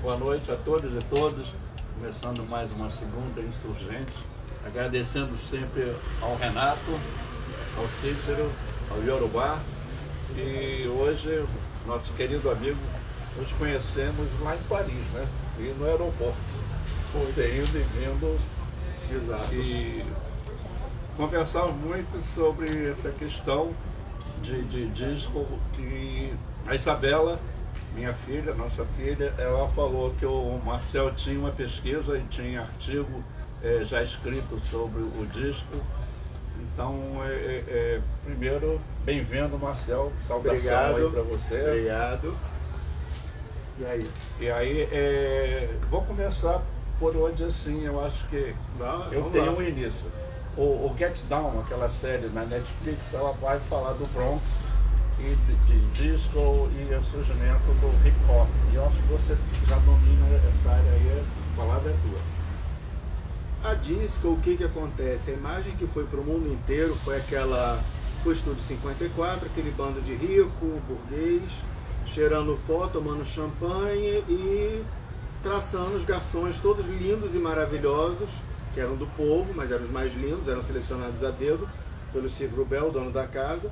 Boa noite a todos e todas. Começando mais uma segunda Insurgente. Agradecendo sempre ao Renato, ao Cícero, ao Yorubá. E hoje, nosso querido amigo, nos conhecemos lá em Paris, né? E no aeroporto. Você indo e vindo. Exato. E conversamos muito sobre essa questão de disco. E a Isabela, minha filha, nossa filha, ela falou que o Marcel tinha uma pesquisa e tinha artigo já escrito sobre o disco. Então, primeiro, bem-vindo, Marcel. Saudação. Obrigado aí para você. Obrigado. E aí, vou começar por onde, assim, eu acho que eu tenho um início. O Get Down, aquela série na Netflix, ela vai falar do Bronx e de disco e o surgimento do hip hop. E eu acho que você já domina essa área aí, a palavra é tua. A disco, o que acontece? A imagem que foi para o mundo inteiro foi foi o Estúdio 54, aquele bando de rico, burguês, cheirando pó, tomando champanhe e traçando os garçons todos lindos e maravilhosos, que eram do povo, mas eram os mais lindos, eram selecionados a dedo pelo Steve Rubel, dono da casa.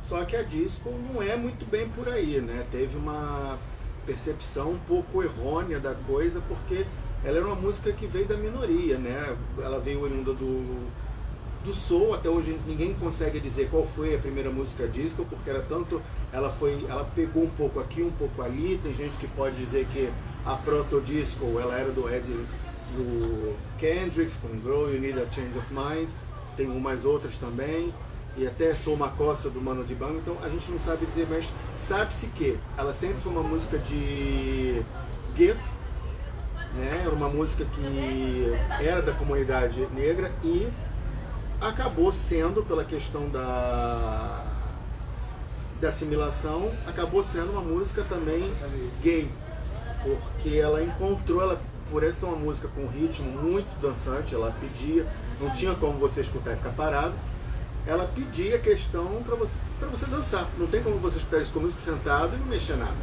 Só que a disco não é muito bem por aí, né? Teve uma percepção um pouco errônea da coisa, porque ela era uma música que veio da minoria, né? Ela veio oriunda do soul. Até hoje ninguém consegue dizer qual foi a primeira música disco, porque era tanto, ela pegou um pouco aqui, um pouco ali. Tem gente que pode dizer que a proto-disco, ela era do Kendrick, com Grow, You Need a Change of Mind. Tem umas outras também. E até Sou uma Coça do Mano de Bang. Então a gente não sabe dizer, mas sabe-se que ela sempre foi uma música de gueto, né? Era uma música que era da comunidade negra e acabou sendo, pela questão da assimilação, acabou sendo uma música também gay, porque ela encontrou, por essa uma música com ritmo muito dançante, ela pedia, não tinha como você escutar e ficar parado, ela pedia a questão para você dançar, não tem como você escutar isso com música sentado e não mexer nada.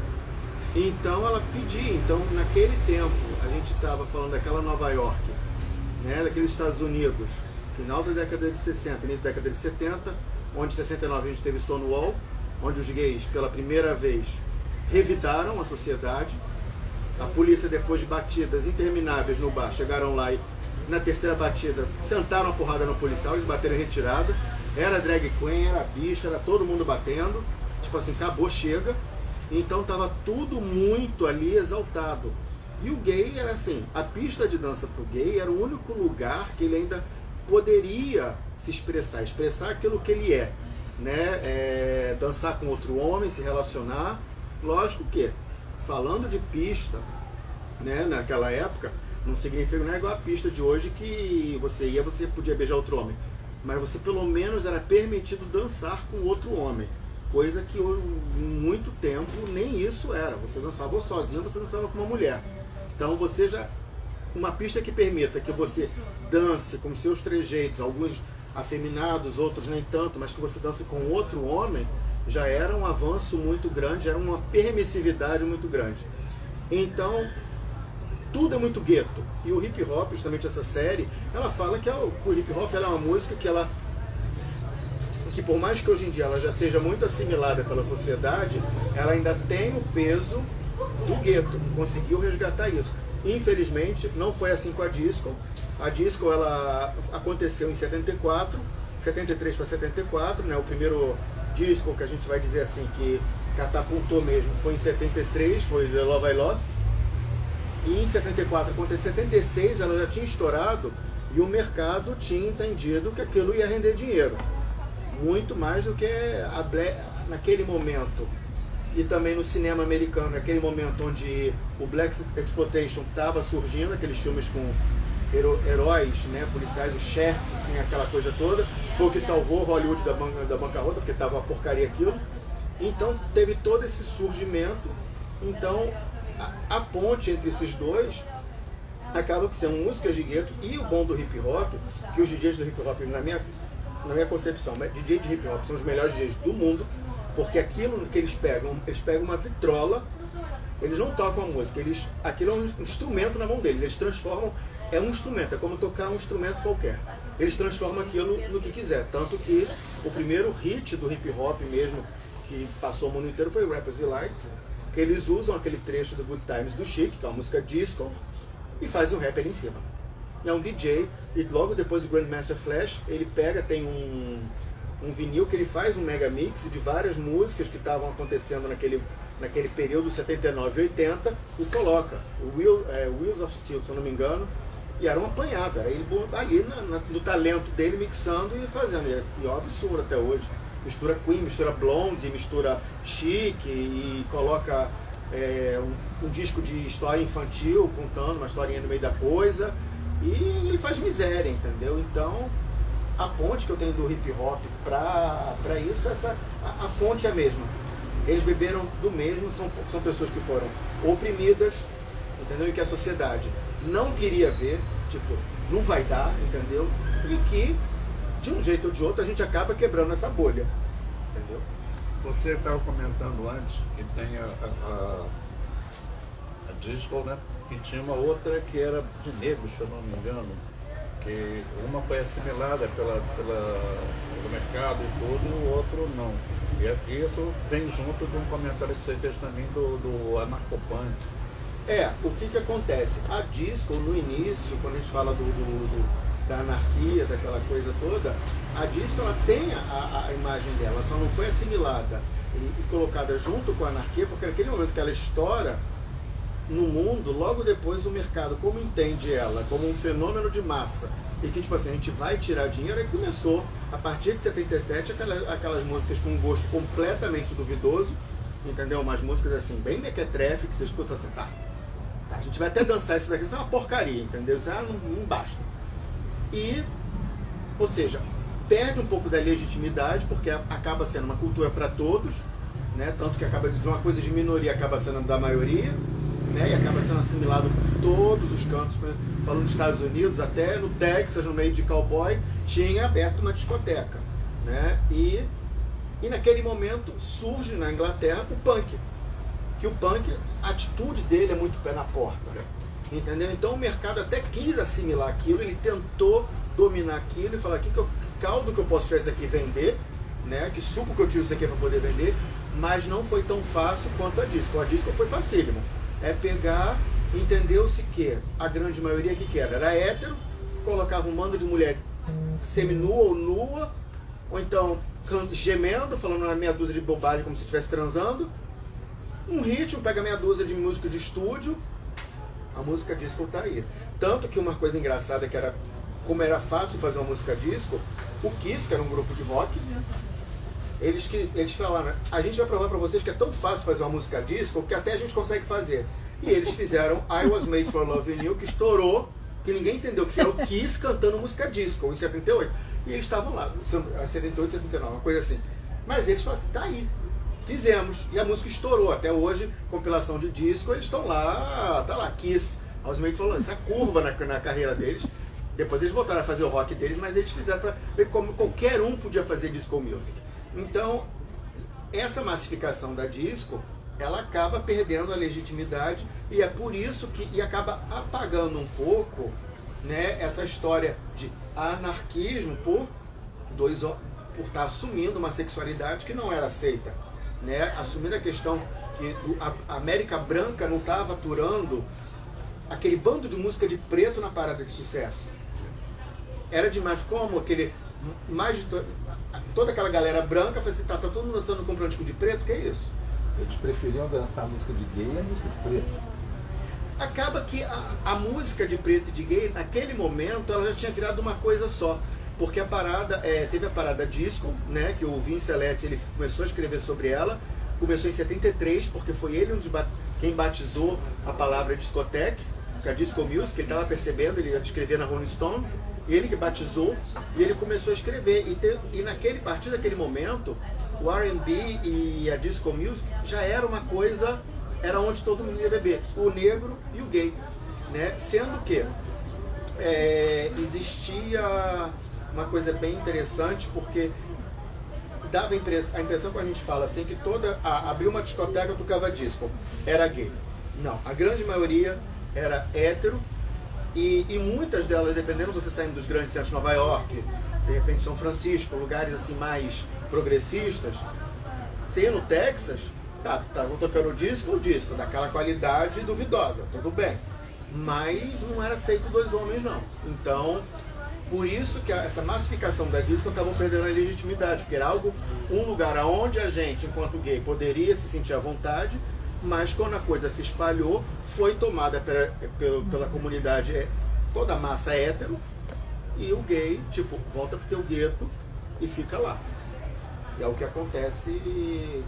Então ela pedia. Então naquele tempo a gente estava falando daquela Nova York, né, daqueles Estados Unidos, final da década de 60, início da década de 70, onde em 69 a gente teve Stonewall, onde os gays pela primeira vez revidaram a sociedade. A polícia, depois de batidas intermináveis no bar, chegaram lá e na terceira batida sentaram a porrada no policial, eles bateram em retirada. Era drag queen, era bicha, era todo mundo batendo, tipo assim, acabou, chega. Então tava tudo muito ali exaltado. E o gay era assim, a pista de dança pro gay era o único lugar que ele ainda poderia se expressar aquilo que ele é, né? Dançar com outro homem, se relacionar. Lógico que, falando de pista, né, naquela época, não significa, não é igual a pista de hoje que você podia beijar outro homem. Mas você pelo menos era permitido dançar com outro homem. Coisa que muito tempo nem isso era. Você dançava sozinho, você dançava com uma mulher. Então você já... Uma pista que permita que você dance com seus trejeitos, alguns afeminados, outros nem tanto, mas que você dance com outro homem, já era um avanço muito grande, era uma permissividade muito grande. Então, tudo é muito gueto. E o hip hop, justamente essa série, ela fala que o hip hop ela é uma música que por mais que hoje em dia ela já seja muito assimilada pela sociedade, ela ainda tem o peso do gueto, conseguiu resgatar isso. Infelizmente, não foi assim com a disco. A disco ela aconteceu em 74, 73 para 74, né? O primeiro disco que a gente vai dizer assim que catapultou mesmo foi em 73, foi The Love I Lost. E em 74, quando em 76 ela já tinha estourado e o mercado tinha entendido que aquilo ia render dinheiro. Muito mais do que naquele momento. E também no cinema americano, naquele momento onde o Black Exploitation estava surgindo, aqueles filmes com heróis, né, policiais, o Shaft, assim, aquela coisa toda, foi o que salvou Hollywood da bancarrota, porque estava uma porcaria aquilo. Então teve todo esse surgimento. Então a ponte entre esses dois acaba que são músicas de gueto. E o bom do hip hop, que os DJs do hip hop, na minha concepção, DJ de hip hop são os melhores DJs do mundo, Porque aquilo que eles pegam uma vitrola, eles não tocam a música, aquilo é um instrumento na mão deles, eles transformam, é um instrumento, é como tocar um instrumento qualquer. Eles transformam aquilo no que quiser, tanto que o primeiro hit do hip hop mesmo, que passou o mundo inteiro, foi o Rappers Delight, que eles usam aquele trecho do Good Times do Chic, que é uma música disco, e fazem um rap ali em cima. É um DJ, e logo depois o Grandmaster Flash, ele pega, tem um vinil que ele faz um mega mix de várias músicas que estavam acontecendo naquele período 79 e 80 e coloca o Wheels of Steel, se eu não me engano, e era um apanhado, era ele ali no talento dele mixando e fazendo, e é um absurdo até hoje. Mistura Queen, mistura Blonde, mistura Chic e coloca um disco de história infantil contando uma historinha no meio da coisa e ele faz miséria, entendeu? Então a ponte que eu tenho do hip hop para isso, a fonte é a mesma. Eles beberam do mesmo, são pessoas que foram oprimidas, entendeu? E que a sociedade não queria ver, tipo, não vai dar, entendeu? E que, de um jeito ou de outro, a gente acaba quebrando essa bolha, entendeu? Você estava comentando antes que tem a disco, né? Que tinha uma outra que era de negro, se eu não me engano, que uma foi assimilada pelo mercado e tudo, e o outro não. E isso vem junto de um comentário que você fez também do anarcopunk. O que acontece? A disco, no início, quando a gente fala da anarquia, daquela coisa toda, a disco ela tem a imagem dela, só não foi assimilada e colocada junto com a anarquia, porque naquele momento que ela estoura no mundo, logo depois o mercado, como entende ela, como um fenômeno de massa, e que tipo assim, a gente vai tirar dinheiro, aí começou, a partir de 77, aquelas músicas com um gosto completamente duvidoso, entendeu? Umas músicas assim, bem mequetrefe, que você escuta assim, tá, a gente vai até dançar isso daqui, isso é uma porcaria, entendeu? Isso não basta. E, ou seja, perde um pouco da legitimidade, porque acaba sendo uma cultura para todos, né? Tanto que acaba de uma coisa de minoria acaba sendo da maioria, né? E acaba sendo assimilado por todos os cantos, falando dos Estados Unidos, até no Texas, no meio de cowboy, tinha aberto uma discoteca, né? E naquele momento surge na Inglaterra o punk, que o punk, a atitude dele é muito pé na porta, entendeu? Então o mercado até quis assimilar aquilo, ele tentou dominar aquilo e falar, que caldo que eu posso tirar isso aqui e vender, né? Que suco que eu tiro isso aqui para poder vender, mas não foi tão fácil quanto a disco. A disco foi facílimo. É pegar, entendeu-se que a grande maioria que era hétero, colocava um bando de mulher seminua ou nua, ou então gemendo, falando uma meia dúzia de bobagem como se estivesse transando. Um ritmo, pega meia dúzia de música de estúdio, a música disco tá aí. Tanto que uma coisa engraçada que era, como era fácil fazer uma música disco, o Kiss, que era um grupo de rock, eles falaram, a gente vai provar pra vocês que é tão fácil fazer uma música disco que até a gente consegue fazer. E eles fizeram I Was Made for Loving You, que estourou, que ninguém entendeu que é o Kiss cantando música disco, em 78. E eles estavam lá, 78, 79, uma coisa assim. Mas eles falaram assim, tá aí. Fizemos, e a música estourou, até hoje, compilação de disco, eles estão lá, tá lá, Kiss, I Was Made for Loving You, essa curva na carreira deles. Depois eles voltaram a fazer o rock deles, mas eles fizeram para ver como qualquer um podia fazer disco music. Então, essa massificação da disco, ela acaba perdendo a legitimidade e é por isso que acaba apagando um pouco, né, essa história de anarquismo por estar assumindo uma sexualidade que não era aceita, né, assumindo a questão que a América Branca não estava aturando aquele bando de música de preto na parada de sucesso. Era demais, como toda aquela galera branca, falou assim, tá todo mundo dançando com um disco de preto, que é isso? Eles preferiam dançar música de gay e a música de preto. Acaba que a música de preto e de gay, naquele momento, ela já tinha virado uma coisa só. Porque a parada, teve a parada disco, né, que o Vince Aletti, ele começou a escrever sobre ela, começou em 73, porque foi ele quem batizou a palavra discoteque, que é a disco music, ele estava percebendo, ele escrevia na Rolling Stone, ele que batizou, e ele começou a escrever. E a partir daquele momento, o R&B e a disco music já era uma coisa, era onde todo mundo ia beber, o negro e o gay, né? Sendo que existia uma coisa bem interessante, porque dava a impressão quando a gente fala assim que abriu uma discoteca, tocava disco, era gay. Não, a grande maioria era hétero e muitas delas, dependendo de você saindo dos grandes centros de Nova York, de repente São Francisco, lugares assim mais progressistas, você ia no Texas, estavam tocando disco, daquela qualidade duvidosa, tudo bem. Mas não era aceito 2 homens, não. Então, por isso que essa massificação da disco acabou perdendo a legitimidade, porque era um lugar onde a gente, enquanto gay, poderia se sentir à vontade, mas quando a coisa se espalhou, foi tomada pela comunidade, toda a massa hétero, e o gay, tipo, volta pro teu gueto e fica lá. E é o que acontece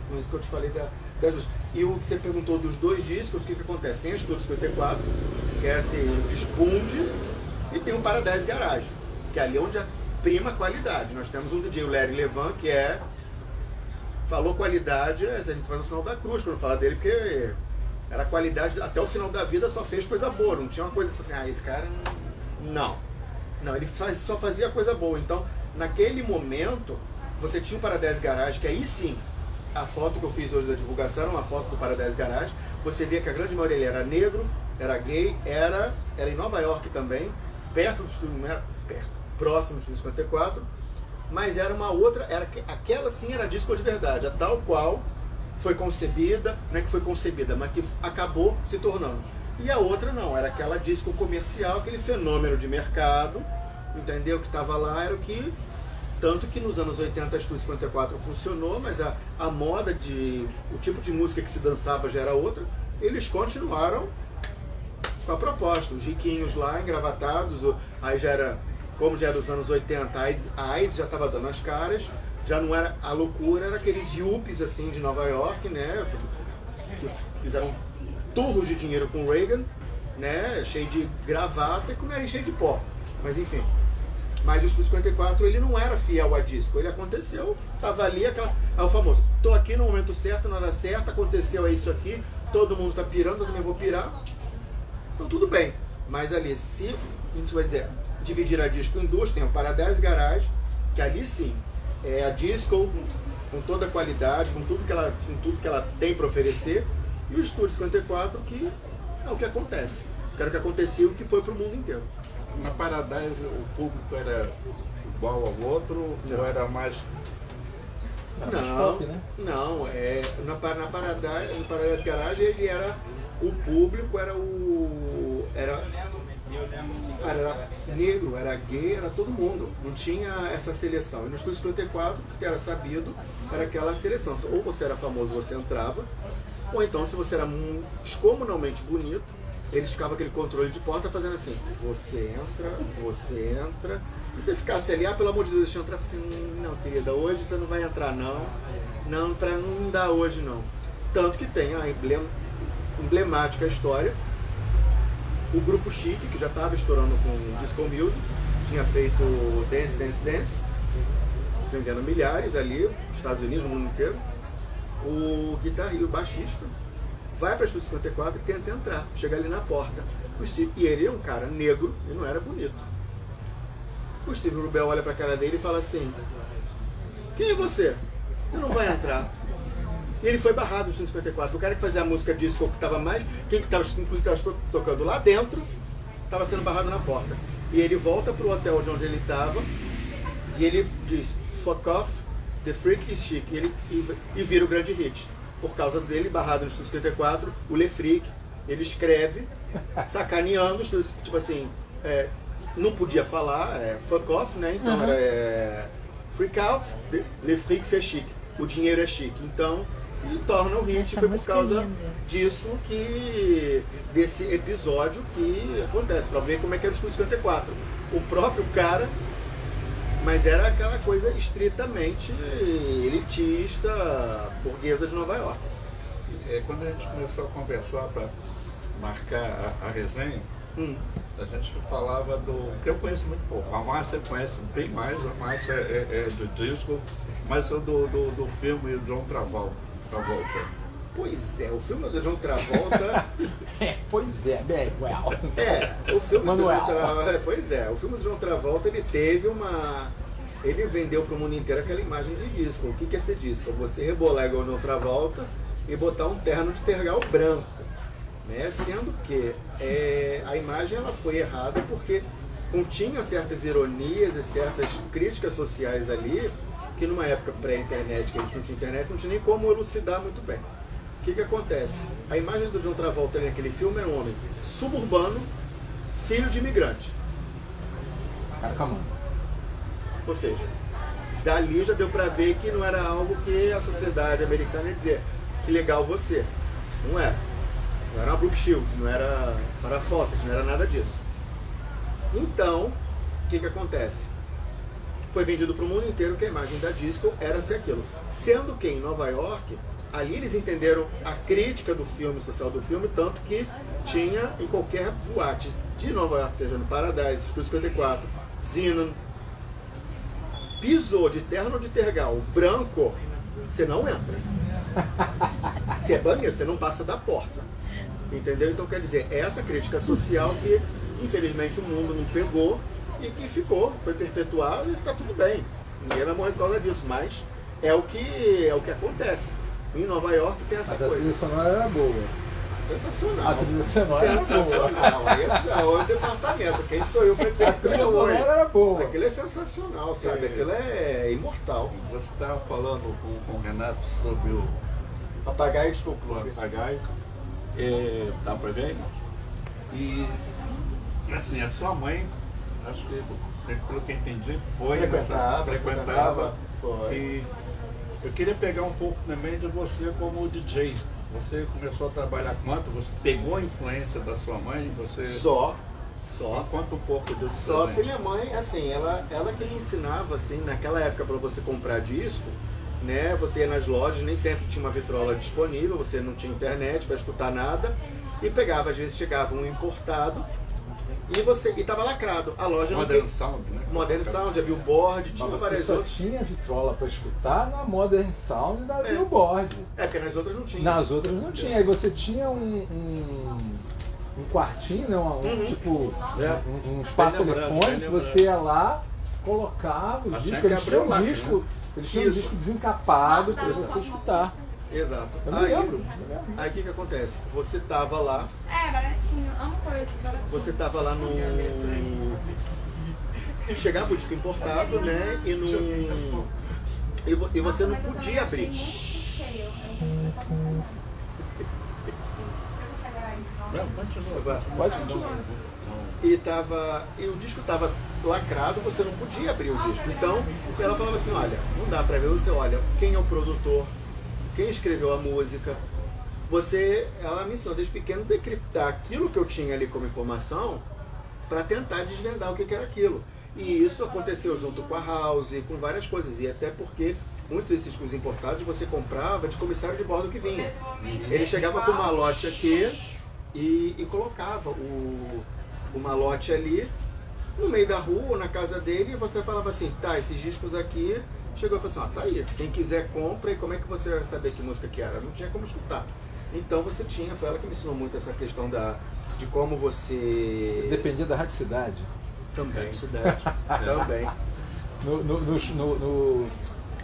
com isso que eu te falei da justiça. E o que você perguntou dos 2 discos, o que acontece? Tem o Estúdio 54, que é assim, desponde, e tem o Paradise Garage, que é ali onde a prima qualidade. Nós temos um DJ, o Larry Levan, que falou qualidade, a gente faz o sinal da cruz quando fala dele, porque era qualidade, até o final da vida só fez coisa boa, não tinha uma coisa que assim, esse cara não, ele só fazia coisa boa. Então, naquele momento, você tinha o Paradise Garage, que aí sim, a foto que eu fiz hoje da divulgação era uma foto do Paradise Garage, você via que a grande maioria era negro, era gay, era em Nova York também, perto do estúdio, não era perto, próximo do estúdio 54, mas era uma outra, aquela sim era disco de verdade, a tal qual foi concebida, não é que foi concebida, mas que acabou se tornando. E a outra não, era aquela disco comercial, aquele fenômeno de mercado, entendeu? Que estava lá, era o que... Tanto que nos anos 80 a Estúdio 54 funcionou, mas a moda o tipo de música que se dançava já era outra. Eles continuaram com a proposta. Os riquinhos lá, engravatados, aí como já era os anos 80, a AIDS já estava dando as caras, já não era a loucura, era aqueles yuppies assim de Nova York, né? Que fizeram turros de dinheiro com Reagan, né? Cheio de gravata e com o nariz cheio de pó. Mas enfim. Mas o Estúdio 54, ele não era fiel a disco. Ele aconteceu, estava ali, é o famoso, tô aqui no momento certo, na hora certa, aconteceu isso aqui, todo mundo tá pirando, eu também vou pirar. Então tudo bem. Mas ali, se a gente vai dizer, dividir a disco em 2, tem o Paradise Garage, que ali sim, é a disco com toda a qualidade, com tudo que ela tem para oferecer, e o Estúdio 54, que é o que acontece. Que era o que acontecia, o que foi pro mundo inteiro. Na Paradise o público era igual ao outro, ou era mais... Não, pop, né? Não, no Paradise Garage ele era... O público era negro, era gay, era todo mundo. Não tinha essa seleção. E no Estúdio 54, o que era sabido, era aquela seleção. Ou você era famoso, você entrava, ou então se você era descomunalmente bonito, eles ficavam aquele controle de porta fazendo assim, você entra, e você ficasse ali, pelo amor de Deus, deixa eu entrar, assim, não querida, hoje você não vai entrar não dá hoje não. Tanto que tem a emblemática história, o grupo Chique, que já estava estourando com Disco Music, tinha feito Dance, Dance, Dance, vendendo milhares ali, nos Estados Unidos, no mundo inteiro, o guitarrista, o baixista, vai para o Estúdio 54 e tenta entrar, chega ali na porta. E ele é um cara negro e não era bonito. O Steve Rubel olha para a cara dele e fala assim, quem é você? Você não vai entrar. E ele foi barrado no Estúdio 54. O cara que fazia a música disco que estava mais... Quem estava tocando lá dentro estava sendo barrado na porta. E ele volta para o hotel de onde ele estava e ele diz, fuck off, the freak is chic. E vira o grande hit. Por causa dele, barrado no Estúdio 54, o Le Freak, ele escreve, sacaneando, tipo assim, não podia falar, fuck off, né? Então era freak out, Le Freak c'est chic, o dinheiro é chique. Então, e torna o hit, foi por causa disso desse episódio que acontece, pra ver como é que era o Estúdio 54. O próprio cara, mas era aquela coisa estritamente elitista, burguesa de Nova York. Quando a gente começou a conversar para marcar a resenha, a gente falava que eu conheço muito pouco. A Márcia conhece bem mais, a Márcia é do disco, mas eu do filme John Travolta. Pois é, o filme do John Travolta... Pois é, o filme Manuel. o filme do John Travolta, ele teve uma ele vendeu para o mundo inteiro aquela imagem de disco. O que é ser disco? É você rebolar igual no Travolta e botar um terno de tergal branco. Né? Sendo que a imagem ela foi errada porque continha certas ironias e certas críticas sociais ali que numa época pré-internet, que a gente não tinha internet, não tinha nem como elucidar muito bem. O que acontece? A imagem do John Travolta naquele filme é um homem suburbano, filho de imigrante. Carcamano. Ou seja, dali já deu pra ver que não era algo que a sociedade americana ia dizer que legal você. Não era. Não era uma Brooke Shields, não era Farrah Fawcett, não era nada disso. Então, o que acontece? Foi vendido para o mundo inteiro que a imagem da disco era ser aquilo. Sendo que em Nova York, ali eles entenderam a crítica do filme, social do filme, tanto que tinha em qualquer boate de Nova York, seja no Paradise, Estúdio 54, Xenon, pisou de terno de tergal branco, você não entra. Se é banheiro, você não passa da porta. Entendeu? Então quer dizer, essa crítica social que infelizmente o mundo não pegou e que ficou, foi perpetuado e está tudo bem. Ninguém vai morrer por causa disso, mas é o que acontece. Em Nova York tem essa coisa. Mas a trilha sonora era boa. Sensacional. A trilha sonora era boa. Sensacional. Esse é o departamento. Quem sou eu para dizer A trilha sonora era boa. Aquilo é sensacional, sabe? Aquilo é imortal. Você estava falando com o Renato sobre o Papagaio de Clube. Papagaio. Dá pra ver? E assim, a sua mãe, acho que pelo que eu entendi, frequentava. Foi. E eu queria pegar um pouco também de você como DJ. Você começou a trabalhar quanto? Você pegou a influência da sua mãe? Você... Só. Conta um pouco disso. Só que minha mãe, assim, ela que me ensinava, assim, naquela época para você comprar disco, né? Você ia nas lojas, nem sempre tinha uma vitrola disponível, você não tinha internet para escutar nada, e pegava, às vezes chegava um importado, e tava lacrado. A loja Modern não tem... Sound, né? Modern Sound, a Billboard, tinha Mas você várias só outras. tinha vitrola para escutar na Modern Sound e na Billboard. Porque nas outras não tinha. Nas outras não tinha. Aí você tinha um quartinho, né? Tipo, um espaço telefônico, você ia lá, colocava o disco, eles tinham um disco, eles tinham um disco desencapado para você escutar. Exato. Eu me lembro. Aí o que acontece? Você tava lá. Baratinho, amo coisa, baratinho. Você tava lá no. Chegava o disco importado, né? E você não podia abrir. Não, continua. Pode continuar. E o disco estava lacrado, você não podia abrir o disco. Então, ela falava assim, olha, não dá para ver, você olha quem é o produtor, quem escreveu a música. Ela me ensinou desde pequeno a decriptar aquilo que eu tinha ali como informação para tentar desvendar o que era aquilo. E isso aconteceu junto com a House, com várias coisas. E até porque muitos desses discos importados você comprava de comissário de bordo que vinha. Ele chegava com uma malote aqui e colocava o malote ali no meio da rua, na casa dele, e você falava assim, tá, esses discos aqui... Chegou e falou assim, tá aí, quem quiser compra, e como é que você vai saber que música que era? Não tinha como escutar. Então você tinha, foi ela que me ensinou muito essa questão de como você... Dependia da Rádio Cidade. Também. Também.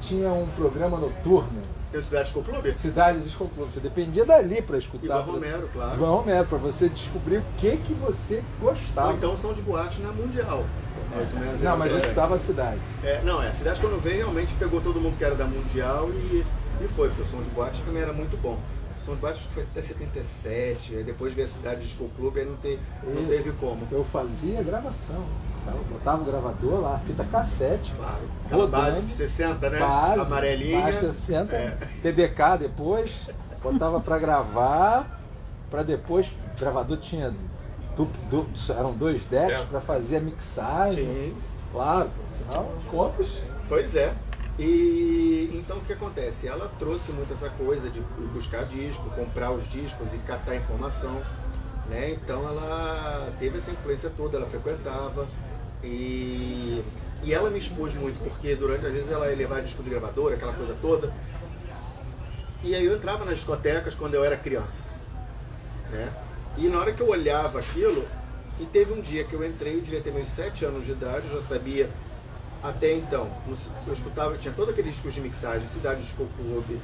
Tinha um programa noturno. Tem o Cidade Disco Clube? Cidade Disco Clube. Você dependia dali para escutar. Ivan Romero, claro. Ivan Romero, para você descobrir o que você gostava. Ou então som de boate na Mundial. Não, mas eu escutava a Cidade. A Cidade quando veio realmente pegou todo mundo que era da Mundial e foi, porque o som de boate também era muito bom. O som de boate foi até 77, aí depois veio a Cidade Disco Clube, aí não teve como. Eu fazia gravação. Eu botava o gravador lá, fita cassete. Claro. Aquela base de 60, né? Base, amarelinha. Base 60, TDK depois, botava para gravar, para depois, o gravador tinha eram 2 decks para fazer a mixagem. Sim. Claro, sinal, compras. Pois é. E então o que acontece? Ela trouxe muito essa coisa de buscar disco, comprar os discos e catar informação, né? Então ela teve essa influência toda, ela frequentava e ela me expôs muito, porque durante, às vezes, ela ia levar disco de gravadora, aquela coisa toda. E aí eu entrava nas discotecas quando eu era criança, né? E na hora que eu olhava aquilo, e teve um dia que eu entrei, eu devia ter meus 7 anos de idade, eu já sabia até então, eu escutava, tinha todo aquele discos de mixagem, Cidade Disco Club,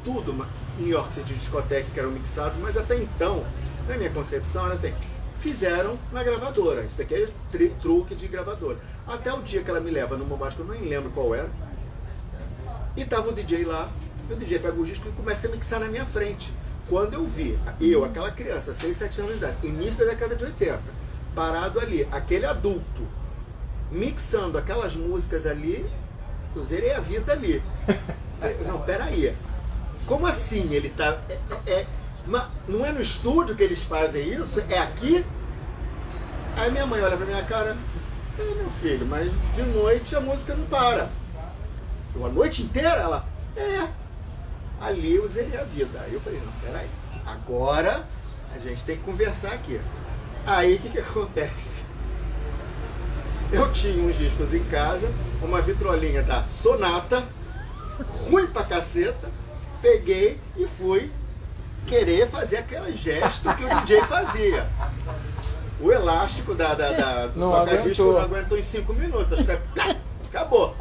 tudo, New York City Discoteque, que eram mixados, mas até então, na minha concepção, era assim, fizeram na gravadora. Isso daqui é truque de gravadora. Até o dia que ela me leva numa boate que eu nem lembro qual era, e tava o DJ lá, e o DJ pega o disco e começa a mixar na minha frente. Quando eu vi, aquela criança, 6, 7 anos de idade, início da década de 80, parado ali, aquele adulto, mixando aquelas músicas ali, eu zerei a vida ali. Não, peraí. Como assim ele tá... não é no estúdio que eles fazem isso? É aqui? Aí minha mãe olha pra minha cara, meu filho, mas de noite a música não para. Eu, a noite inteira? Ela, ali eu zerei a vida. Aí eu falei, não, peraí, agora a gente tem que conversar aqui. Aí o que acontece? Eu tinha uns discos em casa, uma vitrolinha da Sonata, ruim pra caceta, peguei e fui querer fazer aquele gesto que o DJ fazia. O elástico do toca-disco não aguentou em 5 minutos, acho que acabou.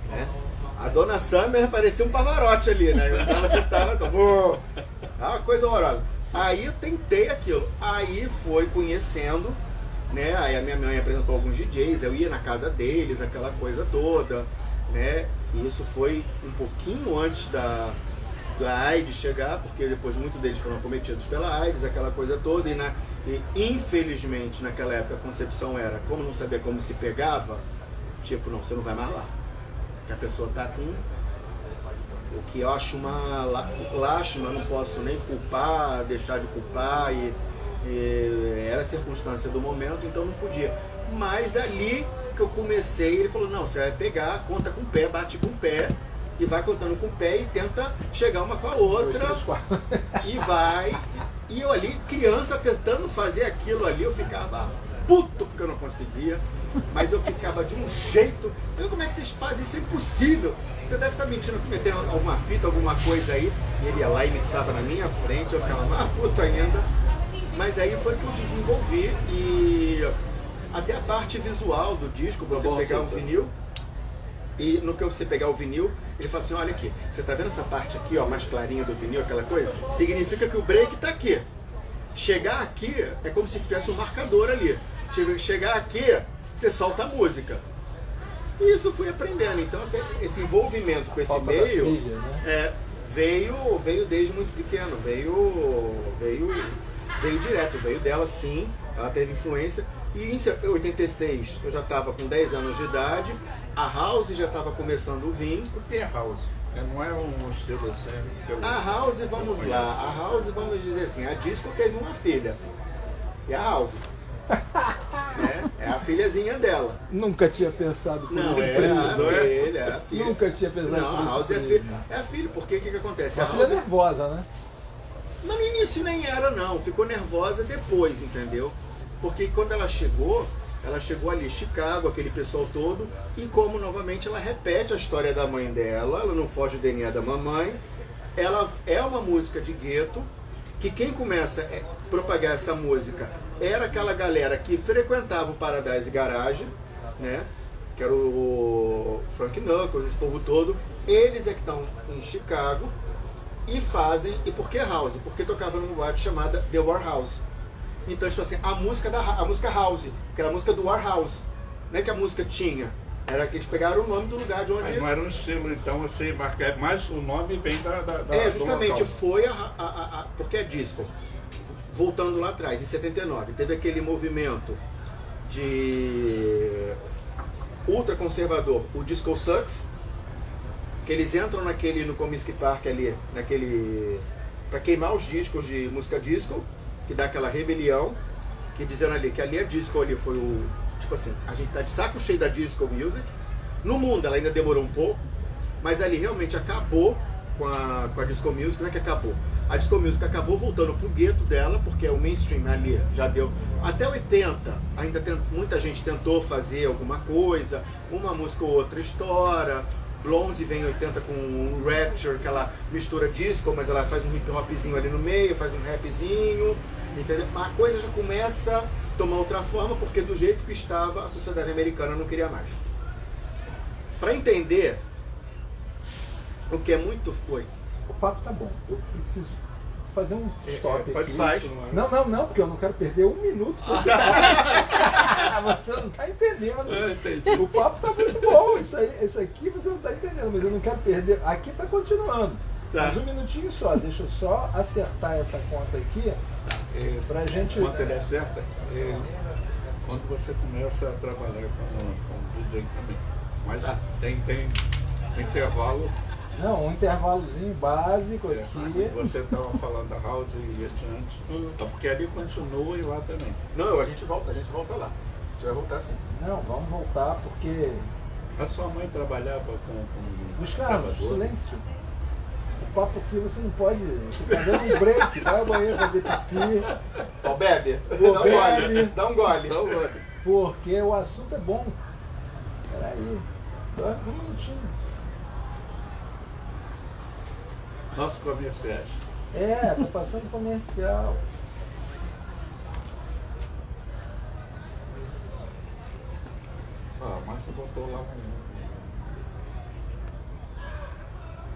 Né? A dona Summer parecia um Pavarotti ali, né? Eu tava uma coisa horrorosa. Aí eu tentei aquilo, aí foi conhecendo, né? Aí a minha mãe apresentou alguns DJs, eu ia na casa deles, aquela coisa toda, né? E isso foi um pouquinho antes da AIDS chegar, porque depois muitos deles foram cometidos pela AIDS, aquela coisa toda, e infelizmente naquela época a concepção era, como não sabia como se pegava, tipo, não, você não vai mais lá. Que a pessoa tá com o que eu acho uma lástima, não posso nem culpar, deixar de culpar, e era a circunstância do momento, então não podia. Mas dali que eu comecei, ele falou, não, você vai pegar, conta com o pé, bate com o pé, e vai contando com o pé e tenta chegar uma com a outra, e vai. E eu ali, criança, tentando fazer aquilo ali, eu ficava puto porque eu não conseguia, mas eu ficava de um jeito. Eu, como é que vocês fazem? Isso é impossível. Você deve estar mentindo, metendo alguma fita, alguma coisa aí. E ele ia lá e mixava na minha frente, eu ficava mais puto ainda. Mas aí foi que eu desenvolvi, e até a parte visual do disco, você pegar um vinil, e no que você pegar o vinil, ele fala assim, olha aqui, você tá vendo essa parte aqui, ó, mais clarinha do vinil, aquela coisa? Significa que o break tá aqui. Chegar aqui é como se tivesse um marcador ali. Chegar aqui, você solta a música. E isso fui aprendendo. Então esse envolvimento com esse meio trilha, né? veio desde muito pequeno, veio direto, veio dela sim, ela teve influência. E em 86 eu já estava com 10 anos de idade, a House já estava começando a vir. O que é House? Não é um estilo assim? A House, vamos lá, a House, vamos dizer assim, a Disco teve uma filha, e a House. Né? É a filhazinha dela. Nunca tinha pensado por não, isso. É a filha. Nunca tinha pensado não, por isso. A House é a filha, porque o que acontece? A filha é nervosa, né? No início nem era não, ficou nervosa depois, entendeu? Porque quando ela chegou ali, Chicago, aquele pessoal todo, e como novamente ela repete a história da mãe dela, ela não foge do DNA da mamãe, ela é uma música de gueto, que quem começa a propagar essa música era aquela galera que frequentava o Paradise Garage, né? Que era o Frank Knuckles, esse povo todo. Eles é que estão em Chicago e fazem. E por que House? Porque tocava numa boate chamada The Warhouse. Então, tipo assim, a música House, que era a música do Warhouse, né? Que a música tinha. Era que eles pegaram o nome do lugar de onde... Mas não era um estilo, então você marca mais o nome vem da justamente, foi porque é disco. Voltando lá atrás, em 79, teve aquele movimento de ultraconservador, o Disco Sucks, que eles entram no Comiskey Park ali, para queimar os discos de música disco, que dá aquela rebelião, que dizendo ali que ali a disco ali foi o... Tipo assim, a gente tá de saco cheio da disco music. No mundo ela ainda demorou um pouco, mas ali realmente acabou com a disco music. Não é que acabou. A disco music acabou voltando pro gueto dela, porque o mainstream ali já deu. Até 80, ainda muita gente tentou fazer alguma coisa, uma música ou outra estoura. Blonde vem em 80 com um Rapture, que ela mistura disco, mas ela faz um hip hopzinho ali no meio, faz um rapzinho, entendeu? A coisa já começa a tomar outra forma, porque do jeito que estava, a sociedade americana não queria mais. Para entender o que é muito... Oi. O papo tá bom. Eu preciso fazer um stop aqui. Faz. Não, porque eu não quero perder um minuto. Você não tá entendendo. Eu entendi. O papo tá muito bom. Isso aqui você não tá entendendo, mas eu não quero perder. Aqui tá continuando. Tá. Mas um minutinho só. Deixa eu só acertar essa conta aqui pra gente... Quanto ele acerta, quando você começa a trabalhar com DJ também. Mas tem intervalo. Não, um intervalozinho básico aqui. Você estava falando da House e adiante. Então, porque ali continua e lá também. Não, a gente volta lá. A gente vai voltar sim. Não, vamos voltar porque... A sua mãe trabalhava com Luiz Carlos, gravador? silêncio. O papo aqui você não pode... Você tá dando um break, vai ao banheiro fazer pipi. Ó, bebe. Pô, Dá um bebe. gole. Dá um gole. Então, olha, Porque o assunto é bom. Peraí. Um minutinho. nossos comerciais. Tá passando comercial. Ah, a Márcia botou lá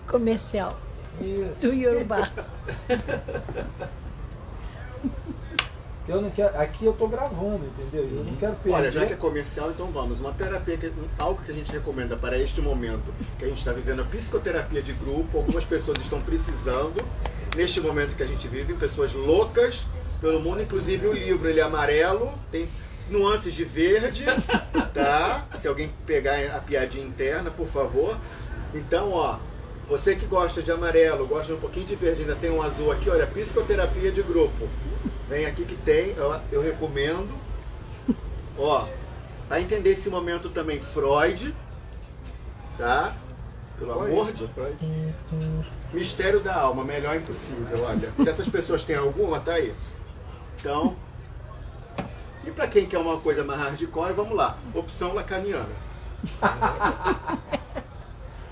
Comercial Isso. do Yorubá. Eu não quero, aqui eu tô gravando, entendeu? Eu não quero perder. Olha, já que é comercial, então vamos. Uma terapia, algo que a gente recomenda para este momento, que a gente está vivendo a psicoterapia de grupo, algumas pessoas estão precisando, neste momento que a gente vive, pessoas loucas pelo mundo, inclusive o livro, ele é amarelo, tem nuances de verde, tá? Se alguém pegar a piadinha interna, por favor. Então, ó, você que gosta de amarelo, gosta de um pouquinho de verde, ainda tem um azul aqui, olha, psicoterapia de grupo. Vem aqui que tem, eu recomendo. Ó, para entender esse momento também, Freud, tá? Pelo amor de Deus. Mistério da alma, melhor impossível, olha. Se essas pessoas têm alguma, tá aí. Então, e para quem quer uma coisa mais hardcore, vamos lá. Opção lacaniana.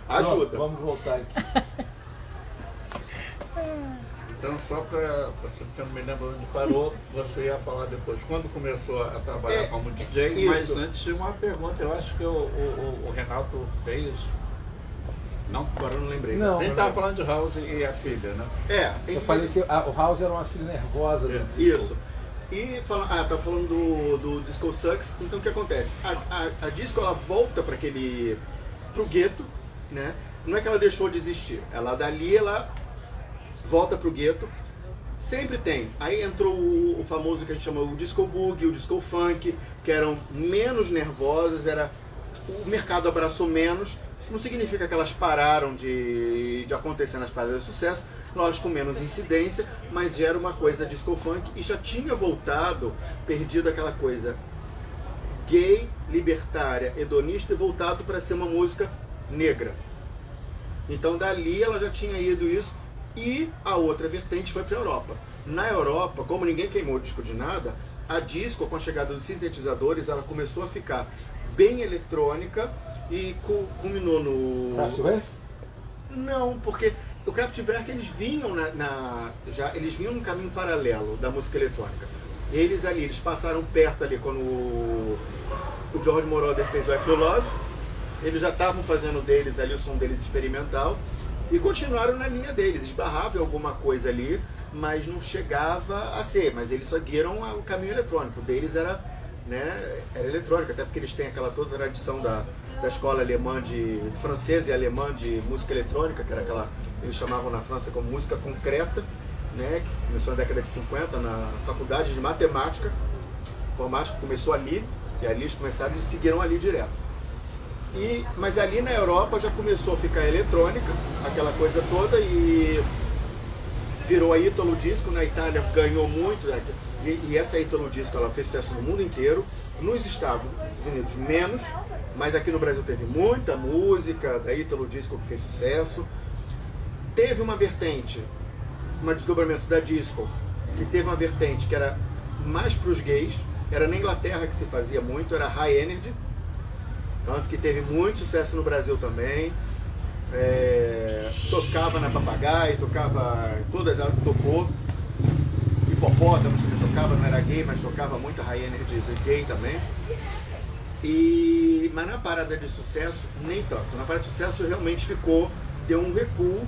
Ajuda. Vamos voltar aqui. Então, só para você que eu não me lembro onde parou, você ia falar depois, quando começou a trabalhar como DJ, isso. mas antes tinha uma pergunta, eu acho que o Renato fez. Não? Agora eu não lembrei. Não. A gente estava falando de House e a filha, né? Eu falei que o House era uma filha nervosa. Do Isso. E tá falando do Disco Sucks. Então o que acontece? A Disco ela volta para pro gueto, né? Não é que ela deixou de existir. Dali ela volta pro gueto. Sempre tem. Aí entrou o famoso que a gente chama o Disco Boogie, o Disco Funk, que eram menos nervosas, o mercado abraçou menos. Não significa que elas pararam de acontecer nas paradas de sucesso, lógico, com menos incidência, mas já era uma coisa disco funk e já tinha voltado, perdido aquela coisa gay, libertária, hedonista e voltado para ser uma música negra. Então dali ela já tinha ido isso e a outra vertente foi para a Europa. Na Europa, como ninguém queimou o disco de nada, a disco, com a chegada dos sintetizadores, ela começou a ficar bem eletrônica e culminou no... Kraftwerk? Não, porque o Kraftwerk eles vinham eles vinham num caminho paralelo da música eletrônica. Eles passaram perto ali quando o George Moroder fez o I Feel Love, eles já estavam fazendo deles ali o som deles experimental e continuaram na linha deles, esbarravam em alguma coisa ali, mas não chegava a ser, mas eles seguiram o caminho eletrônico, o deles era eletrônica, até porque eles têm aquela toda tradição da escola alemã francesa e alemã de música eletrônica, que era aquela, eles chamavam na França como música concreta, né, que começou na década de 50 na faculdade de matemática, informática, começou ali, e ali eles começaram e seguiram ali direto. Mas ali na Europa já começou a ficar eletrônica, aquela coisa toda, e virou a Italo Disco. Na Itália ganhou muito, e essa Italo Disco ela fez sucesso no mundo inteiro, nos Estados Unidos menos, mas aqui no Brasil teve muita música da Italo Disco que fez sucesso. Teve uma vertente, um desdobramento da disco, que teve uma vertente que era mais para os gays, era na Inglaterra que se fazia muito, era High Energy, tanto que teve muito sucesso no Brasil também. Tocava na Papagaio, tocava em todas elas, tocou. Hipopótamos também tocava, não era gay, mas tocava muito High Energy gay também. Mas na parada de sucesso, nem tanto. Na parada de sucesso realmente deu um recuo,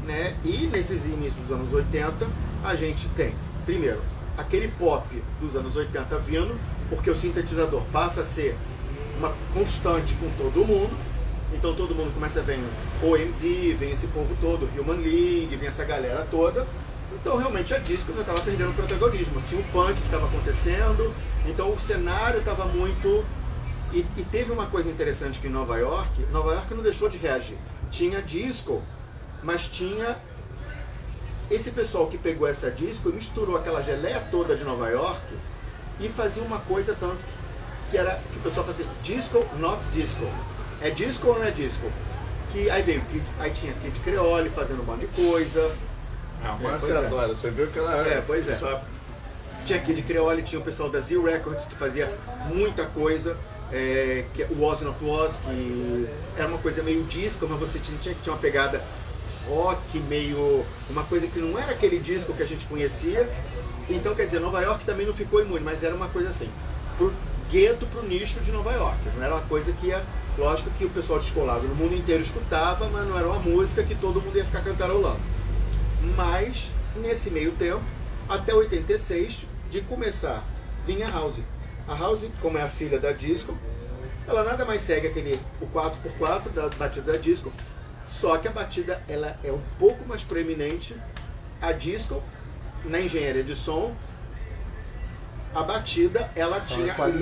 né? E nesses inícios dos anos 80, a gente tem, primeiro, aquele pop dos anos 80 vindo, porque o sintetizador passa a ser uma constante com todo mundo. Então todo mundo começa a ver o OMD, vem esse povo todo, Human League, vem essa galera toda. Então realmente a disco já estava perdendo o protagonismo. Tinha o punk que estava acontecendo, então o cenário estava muito... E teve uma coisa interessante que em Nova York não deixou de reagir. Tinha disco, mas tinha esse pessoal que pegou essa disco e misturou aquela geleia toda de Nova York e fazia uma coisa tanto que o pessoal fazia disco, not disco. É disco ou não é disco? Aí tinha Kid Creole fazendo um monte de coisa. Mas você adora, você viu que ela pois é. Só... Tinha Kid Creole, tinha o pessoal da Z Records que fazia muita coisa. Que o Was Not Was, que era uma coisa meio disco, mas você tinha uma pegada rock, meio... uma coisa que não era aquele disco que a gente conhecia. Então, quer dizer, Nova York também não ficou imune, mas era uma coisa assim, pro gueto, pro nicho de Nova York. Não era uma coisa que ia... Lógico que o pessoal descolado no mundo inteiro escutava, mas não era uma música que todo mundo ia ficar cantarolando. Mas, nesse meio tempo, até 86, de começar, vinha a House. A House, como é a filha da disco, ela nada mais segue o 4x4 da batida da disco, só que a batida ela é um pouco mais proeminente. A disco, na engenharia de som, a batida ela tinha o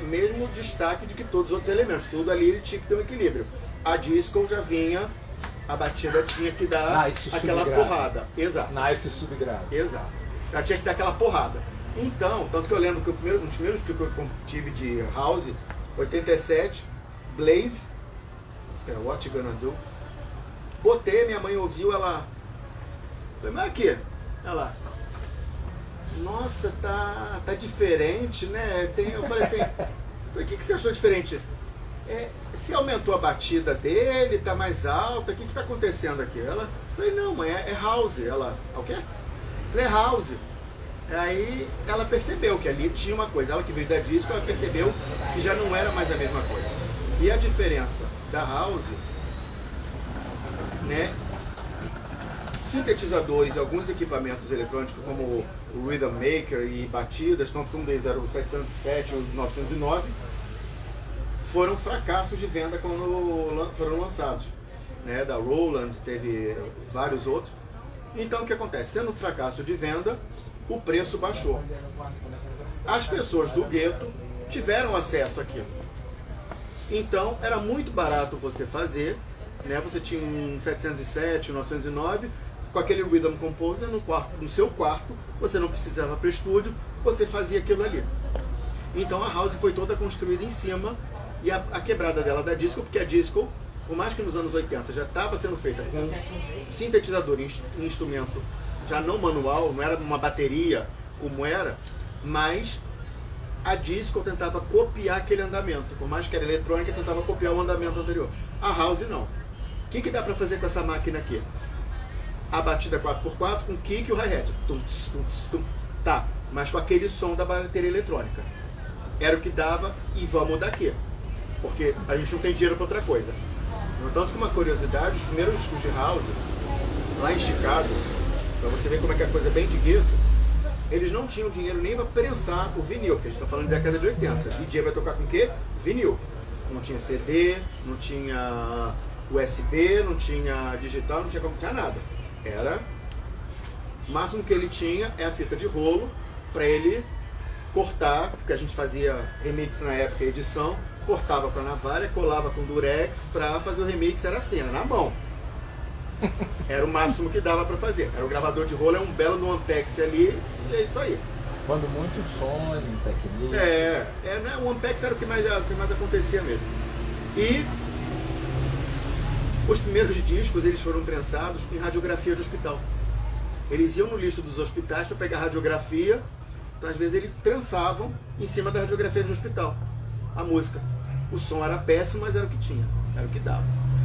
mesmo destaque de que todos os outros elementos. Tudo ali ele tinha que ter um equilíbrio. A disco já vinha, a batida tinha que dar aquela porrada. Exato. Nice subgrave. Exato. Já tinha que dar aquela porrada. Então, tanto que eu lembro que um dos primeiros que eu tive de House, 87, Blaze, que era What You Gonna Do. Botei, minha mãe ouviu, ela... Falei, mas aqui, ela... Nossa, tá diferente, né? Eu falei assim, o que você achou diferente? Se aumentou a batida dele, tá mais alta, o que tá acontecendo aqui? Ela, falei, não, mãe, é House. Ela, o quê? Falei, House. Aí ela percebeu que ali tinha uma coisa, ela que veio da disco, ela percebeu que já não era mais a mesma coisa. E a diferença da House, né? Sintetizadores, alguns equipamentos eletrônicos como o Rhythm Maker e batidas, tanto como deles eram o 707 ou o 909, foram fracassos de venda quando foram lançados. Né? Da Roland, teve vários outros. Então o que acontece? Sendo um fracasso de venda, o preço baixou. As pessoas do gueto tiveram acesso àquilo. Então era muito barato você fazer, né? Você tinha um 707, um 909, com aquele Rhythm Composer no seu quarto, você não precisava para o estúdio, você fazia aquilo ali. Então a House foi toda construída em cima, e a quebrada dela da disco, porque a disco, por mais que nos anos 80 já estava sendo feita com sintetizador e instrumento já não manual, não era uma bateria como era, mas a disco tentava copiar aquele andamento, por mais que era eletrônica, tentava copiar o andamento anterior. A House não. O que dá para fazer com essa máquina aqui? A batida 4x4 com kick e o hi-hat. Tá, mas com aquele som da bateria eletrônica. Era o que dava, e vamos daqui. Porque a gente não tem dinheiro para outra coisa. No tanto que uma curiosidade, os primeiros discos de House, lá em Chicago, para você ver como é que é a coisa bem de gueto, eles não tinham dinheiro nem para prensar o vinil, porque a gente está falando de década de 80. DJ vai tocar com o quê? Vinil. Não tinha CD, não tinha USB, não tinha digital, não tinha nada. Era... O máximo que ele tinha é a fita de rolo, para ele cortar, porque a gente fazia remix na época, edição, cortava com a navalha, colava com durex para fazer o remix, era assim, era na mão. Era o máximo que dava para fazer. Era o gravador de rolo, é um belo no Ampex ali, e é isso aí. Quando muito Sony, Technics. Né, o Ampex era o que mais acontecia mesmo. E os primeiros discos, eles foram prensados em radiografia de hospital. Eles iam no lixo dos hospitais para pegar radiografia, então às vezes eles prensavam em cima da radiografia de hospital a música. O som era péssimo, mas era o que tinha, era o que dava.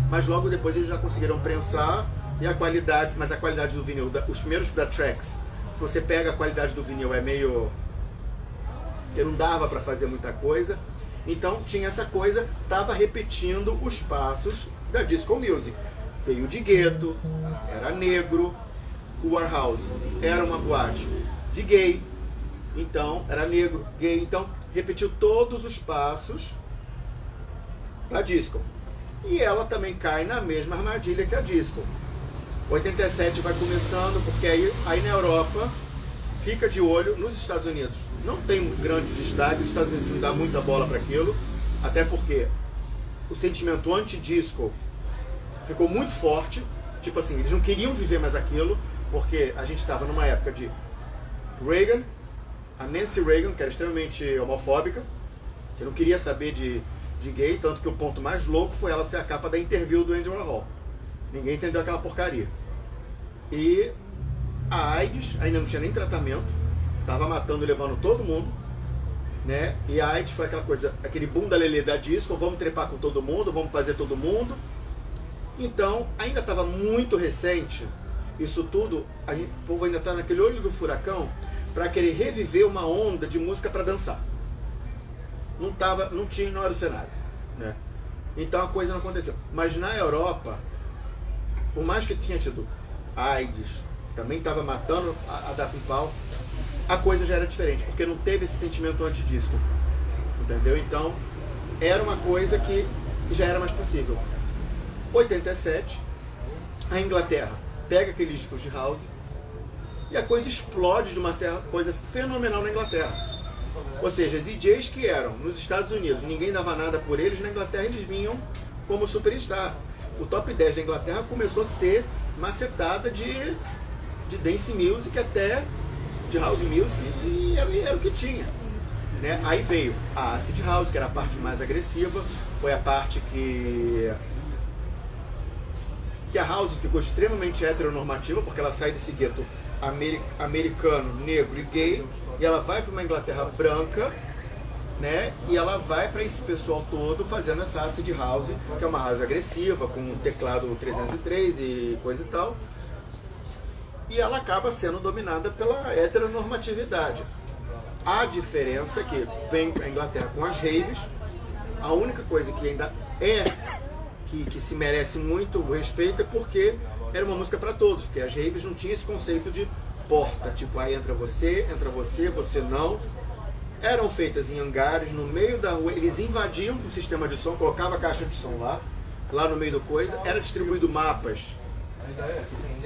Mas logo depois eles já conseguiram prensar, e a qualidade, mas a qualidade do vinil, os primeiros da Trax, se você pega a qualidade do vinil é meio... que não dava para fazer muita coisa. Então tinha essa coisa, estava repetindo os passos da disco music. Veio de gueto, era negro, o Warhouse era uma boate de gay, então era negro, gay, então repetiu todos os passos da disco. E ela também cai na mesma armadilha que a disco. 87 vai começando, porque aí na Europa fica de olho nos Estados Unidos. Não tem um grande destaque, os Estados Unidos não dá muita bola para aquilo, até porque o sentimento anti-disco ficou muito forte, tipo assim, eles não queriam viver mais aquilo, porque a gente estava numa época de Reagan, a Nancy Reagan, que era extremamente homofóbica, que não queria saber de gay, tanto que o ponto mais louco foi ela ser a capa da interview do Andy Warhol. Ninguém entendeu aquela porcaria. E a AIDS ainda não tinha nem tratamento, tava matando e levando todo mundo, né? E a AIDS foi aquela coisa, aquele bunda lelê da disco, vamos trepar com todo mundo, vamos fazer todo mundo. Então, ainda estava muito recente, isso tudo, o povo ainda está naquele olho do furacão para querer reviver uma onda de música para dançar. Não era o cenário, né? Então a coisa não aconteceu. Mas na Europa, por mais que tinha tido AIDS, também estava matando a dar com pau, a coisa já era diferente, porque não teve esse sentimento antidisco, entendeu? Então era uma coisa que já era mais possível. 87, a Inglaterra pega aqueles discos de house e a coisa explode de uma certa coisa fenomenal na Inglaterra. Ou seja, DJs que eram nos Estados Unidos, ninguém dava nada por eles, na Inglaterra eles vinham como superstar. O top 10 da Inglaterra começou a ser macetada de dance music até de house music e era o que tinha, né? Aí veio a acid house, que era a parte mais agressiva, foi a parte que a house ficou extremamente heteronormativa, porque ela sai desse gueto americano, negro e gay, e ela vai para uma Inglaterra branca, né? E ela vai para esse pessoal todo fazendo essa acid house, que é uma house agressiva, com um teclado 303 e coisa e tal. E ela acaba sendo dominada pela heteronormatividade. A diferença é que vem a Inglaterra com as raves, a única coisa que ainda que se merece muito respeito é porque era uma música para todos, porque as raves não tinham esse conceito de porta, tipo, aí entra você, você não. Eram feitas em hangares, no meio da rua, eles invadiam o sistema de som, colocavam a caixa de som lá no meio do coisa, era distribuído mapas.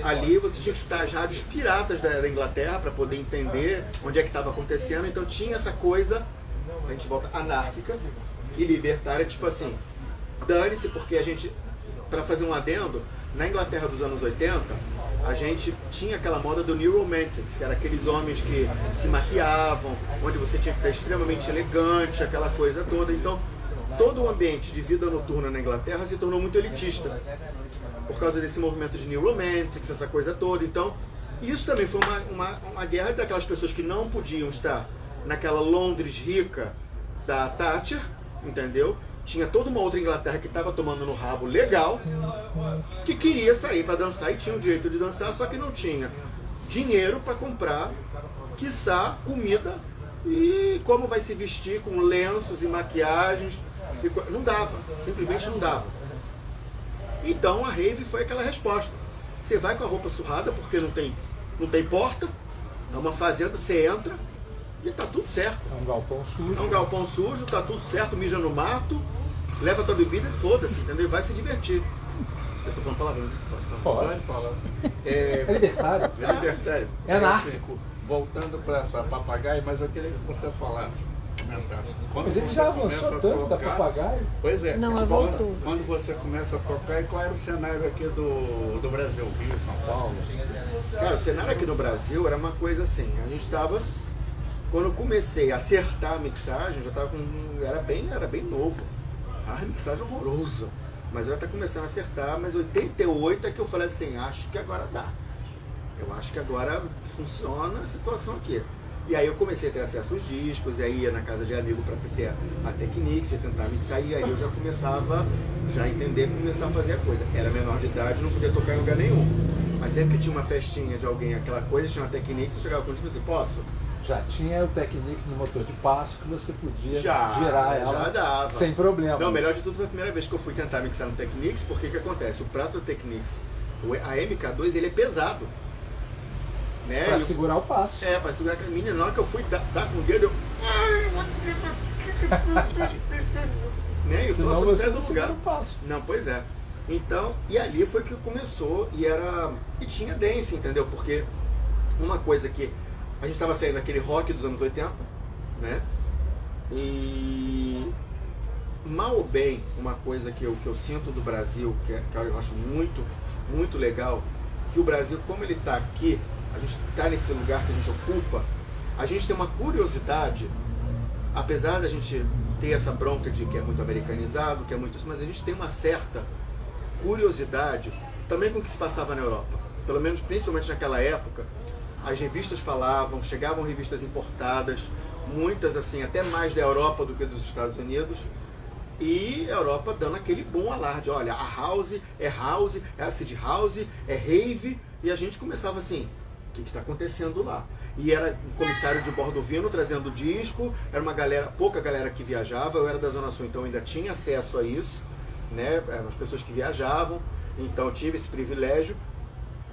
Ali você tinha que escutar as rádios piratas da Inglaterra para poder entender onde é que estava acontecendo, então tinha essa coisa, a gente volta, anárquica e libertária, tipo assim, dane-se, porque a gente, para fazer um adendo, na Inglaterra dos anos 80, a gente tinha aquela moda do New Romantics, que era aqueles homens que se maquiavam, onde você tinha que estar extremamente elegante, aquela coisa toda. Então, todo o ambiente de vida noturna na Inglaterra se tornou muito elitista, por causa desse movimento de New Romantics, essa coisa toda. Então, isso também foi uma guerra daquelas pessoas que não podiam estar naquela Londres rica da Thatcher, entendeu? Tinha toda uma outra Inglaterra que estava tomando no rabo legal, que queria sair para dançar e tinha o direito de dançar, só que não tinha dinheiro para comprar, quiçá, comida e como vai se vestir com lenços e maquiagens. Não dava, simplesmente não dava. Então a rave foi aquela resposta. Você vai com a roupa surrada porque não tem porta, é uma fazenda, você entra e tá tudo certo. É um galpão sujo. É um galpão sujo, tá tudo certo, mija no mato, leva tua bebida e foda-se, entendeu? E vai se divertir. Eu tô falando palavrão, não sei se pode falar. Pode falar. É libertário. É libertário. É anárquico. Voltando para Papagaio, mas eu queria que você falasse, comentasse. Mas ele já avançou tanto da Papagaio. Pois é. Não, voltou. Quando você começa a tocar, e qual era o cenário aqui do Brasil, Rio, São Paulo? Cara, o cenário aqui no Brasil era uma coisa assim, a gente tava... Quando eu comecei a acertar a mixagem, eu já tava com... Era bem novo. A mixagem horrorosa. Mas eu já tava começando a acertar, mas 88 é que eu falei assim, acho que agora dá. Eu acho que agora funciona a situação aqui. E aí eu comecei a ter acesso aos discos, e aí ia na casa de amigo para ter a Technics, tentar mixar, e aí eu já começava a entender, começar a fazer a coisa. Era menor de idade, não podia tocar em lugar nenhum. Mas sempre que tinha uma festinha de alguém, aquela coisa, tinha uma Technics, eu chegava com o tipo assim, posso? Já tinha o Technics no motor de passo que você podia Já, girar ela já dava. sem problema. Não, melhor de tudo foi a primeira vez que eu fui tentar mixar no Technics, porque o que acontece? O prato do Technics, a MK2, ele é pesado. Né? Pra segurar o passo. É, pra segurar aquele menino. Na hora que eu fui dar com o dedo, eu... né? E o troço não sai do lugar. Passo. Não, pois é. Então, e ali foi que começou e tinha dance, entendeu? Porque uma coisa que a gente estava saindo daquele rock dos anos 80, né? E mal ou bem, uma coisa que eu sinto do Brasil, que eu acho muito, muito legal, que o Brasil, como ele está aqui, a gente está nesse lugar que a gente ocupa, a gente tem uma curiosidade, apesar da gente ter essa bronca de que é muito americanizado, que é muito isso, mas a gente tem uma certa curiosidade também com o que se passava na Europa. Pelo menos, principalmente naquela época, as revistas falavam, chegavam revistas importadas, muitas assim, até mais da Europa do que dos Estados Unidos, e a Europa dando aquele bom alarde, olha, a house, é acid house, é rave, e a gente começava assim, o que está acontecendo lá? E era um comissário de bordo vindo, trazendo disco, era uma galera, pouca galera que viajava, eu era da Zona Sul, então ainda tinha acesso a isso, né? Eram as pessoas que viajavam, então eu tive esse privilégio,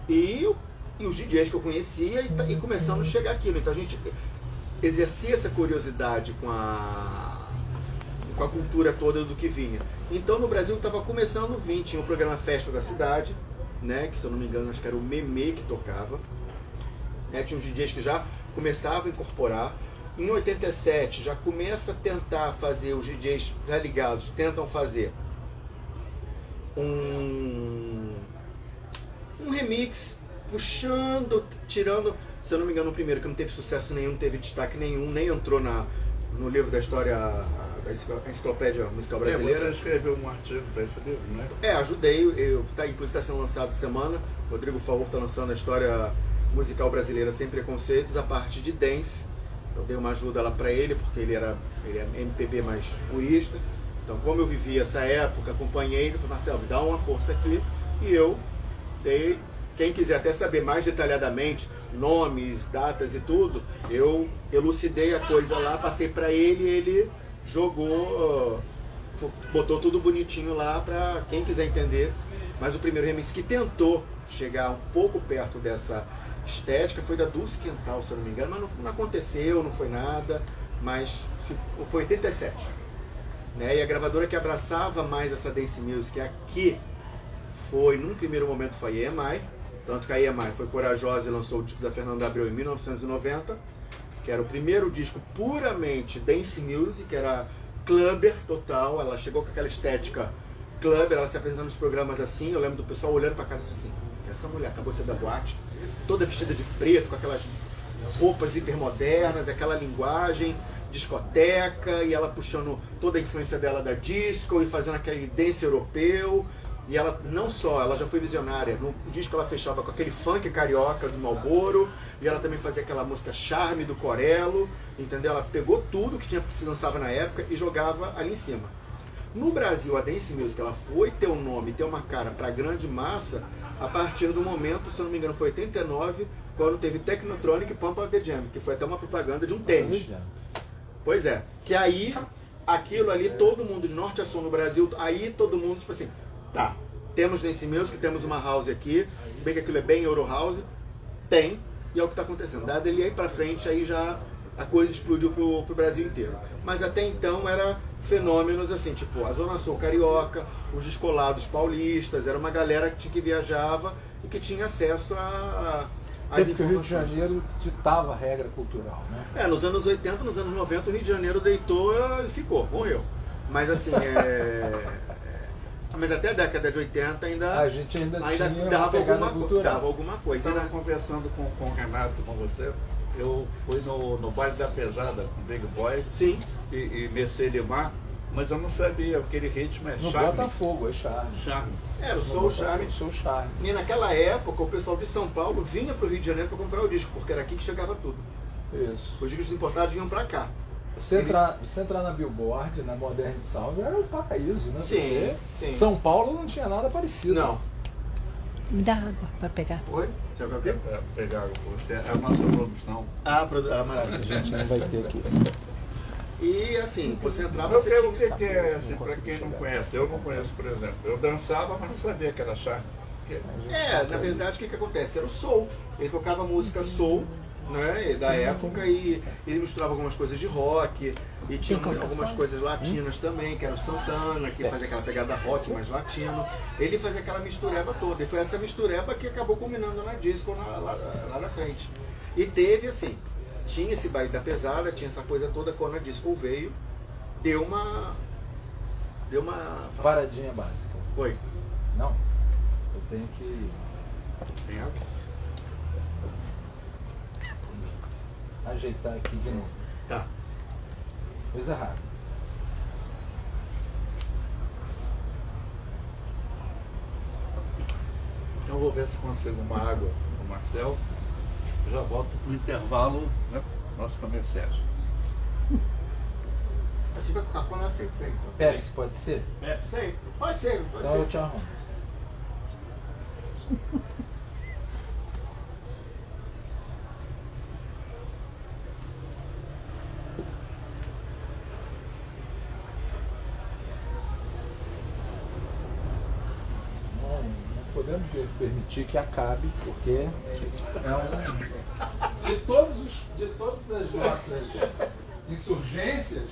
e os DJs que eu conhecia, e começando a chegar aquilo, então a gente exercia essa curiosidade com a cultura toda do que vinha. Então no Brasil estava começando a vir, tinha o programa Festa da Cidade, né? Que se eu não me engano, acho que era o Memê que tocava. Tinha uns DJs que já começavam a incorporar. Em 87 já começa a tentar fazer, os DJs já ligados tentam fazer um remix, puxando, tirando, se eu não me engano, o primeiro que não teve sucesso nenhum, não teve destaque nenhum, nem entrou no livro da história da Enciclopédia Musical Brasileira. Você escreveu um artigo para esse livro, né? Ajudei, inclusive está sendo lançado semana, Rodrigo Favor está lançando a história musical brasileira sem preconceitos, a parte de dance. Eu dei uma ajuda lá para ele, porque ele é MPB mais purista. Então, como eu vivi essa época, acompanhei, ele falou, Marcelo, dá uma força aqui. E eu dei, quem quiser até saber mais detalhadamente, nomes, datas e tudo, eu elucidei a coisa lá, passei para ele jogou, botou tudo bonitinho lá para quem quiser entender. Mas o primeiro remix que tentou chegar um pouco perto dessa estética foi da Dulce Quental, se eu não me engano, mas não aconteceu, não foi nada, mas foi 87. Né? E a gravadora que abraçava mais essa dance music aqui foi, num primeiro momento, foi a EMI, tanto que a EMI foi corajosa e lançou o disco da Fernanda Abreu em 1990, que era o primeiro disco puramente dance music, que era clubber total, ela chegou com aquela estética clubber, ela se apresentando nos programas assim, eu lembro do pessoal olhando pra cara e assim, essa mulher acabou de ser da boate, toda vestida de preto, com aquelas roupas hipermodernas, aquela linguagem, discoteca, e ela puxando toda a influência dela da disco e fazendo aquele dance europeu. E ela não só, ela já foi visionária, no disco ela fechava com aquele funk carioca do Marlboro, e ela também fazia aquela música Charme do Corello, entendeu? Ela pegou tudo que se lançava na época e jogava ali em cima. No Brasil, a dance music, ela foi ter um nome, ter uma cara para a grande massa a partir do momento, se eu não me engano, foi 89, quando teve Technotronic Pump Up the Jam, que foi até uma propaganda de um tênis. Pois é, que aí, aquilo ali, todo mundo de norte a sul no Brasil, aí todo mundo, tipo assim, tá, temos dance music, temos uma house aqui, se bem que aquilo é bem Euro House, tem, e é o que está acontecendo. Dado ele aí pra frente, aí já a coisa explodiu pro Brasil inteiro. Mas até então era fenômenos assim, tipo a Zona Sul carioca, os descolados paulistas, era uma galera que viajava e que tinha acesso a porque o Rio de Janeiro ditava a regra cultural, né? Nos anos 80, nos anos 90, o Rio de Janeiro deitou e ficou, morreu. Mas assim, mas até a década de 80 a gente ainda tinha dava alguma coisa. Eu estava conversando com o Renato, com você, eu fui no baile da pesada com o Big Boy. Sim. E Mercedes Limar, mas eu não sabia, aquele ritmo é no charme. Botafogo, é charme. Charme. Era o Soul Charme. Soul Charme. E naquela época, o pessoal de São Paulo vinha para o Rio de Janeiro para comprar o disco, porque era aqui que chegava tudo. Isso. Os discos importados vinham para cá. Você entrar na Billboard, na Modern Sound, era um paraíso, né? Sim, sim. São Paulo não tinha nada parecido. Não. Me dá água para pegar. Oi? Você quer o quê? Pegar água pra você. É a nossa produção. Maravilha. A gente não vai ter aqui. E assim, você entrava, Eu você quero tinha... o que é, assim, pra quem não conhece. Eu não conheço, por exemplo. Eu dançava, mas não sabia que era chá. Na verdade, o que acontece? Era o soul. Ele tocava música soul, né, da época, e ele misturava algumas coisas de rock, e tinha algumas coisas latinas também, que era o Santana, que fazia aquela pegada rock mais latino. Ele fazia aquela mistureba toda, e foi essa mistureba que acabou culminando na disco lá na frente. E teve, assim, tinha esse baile da pesada, tinha essa coisa toda, quando a disco veio, deu uma... Paradinha básica. Oi? Não. Eu tenho que Tem água? ajeitar aqui de novo. Tá. Coisa errada. Então eu vou ver se consigo uma água pro Marcel. Eu já volto pro intervalo, né? Nosso comercial. Assim vai ficar quando eu aceitei. Pepsi, pode ser? Sei, pode ser, pode Então ser. eu te arrumo. Não podemos permitir que acabe, porque de todas as nossas insurgências,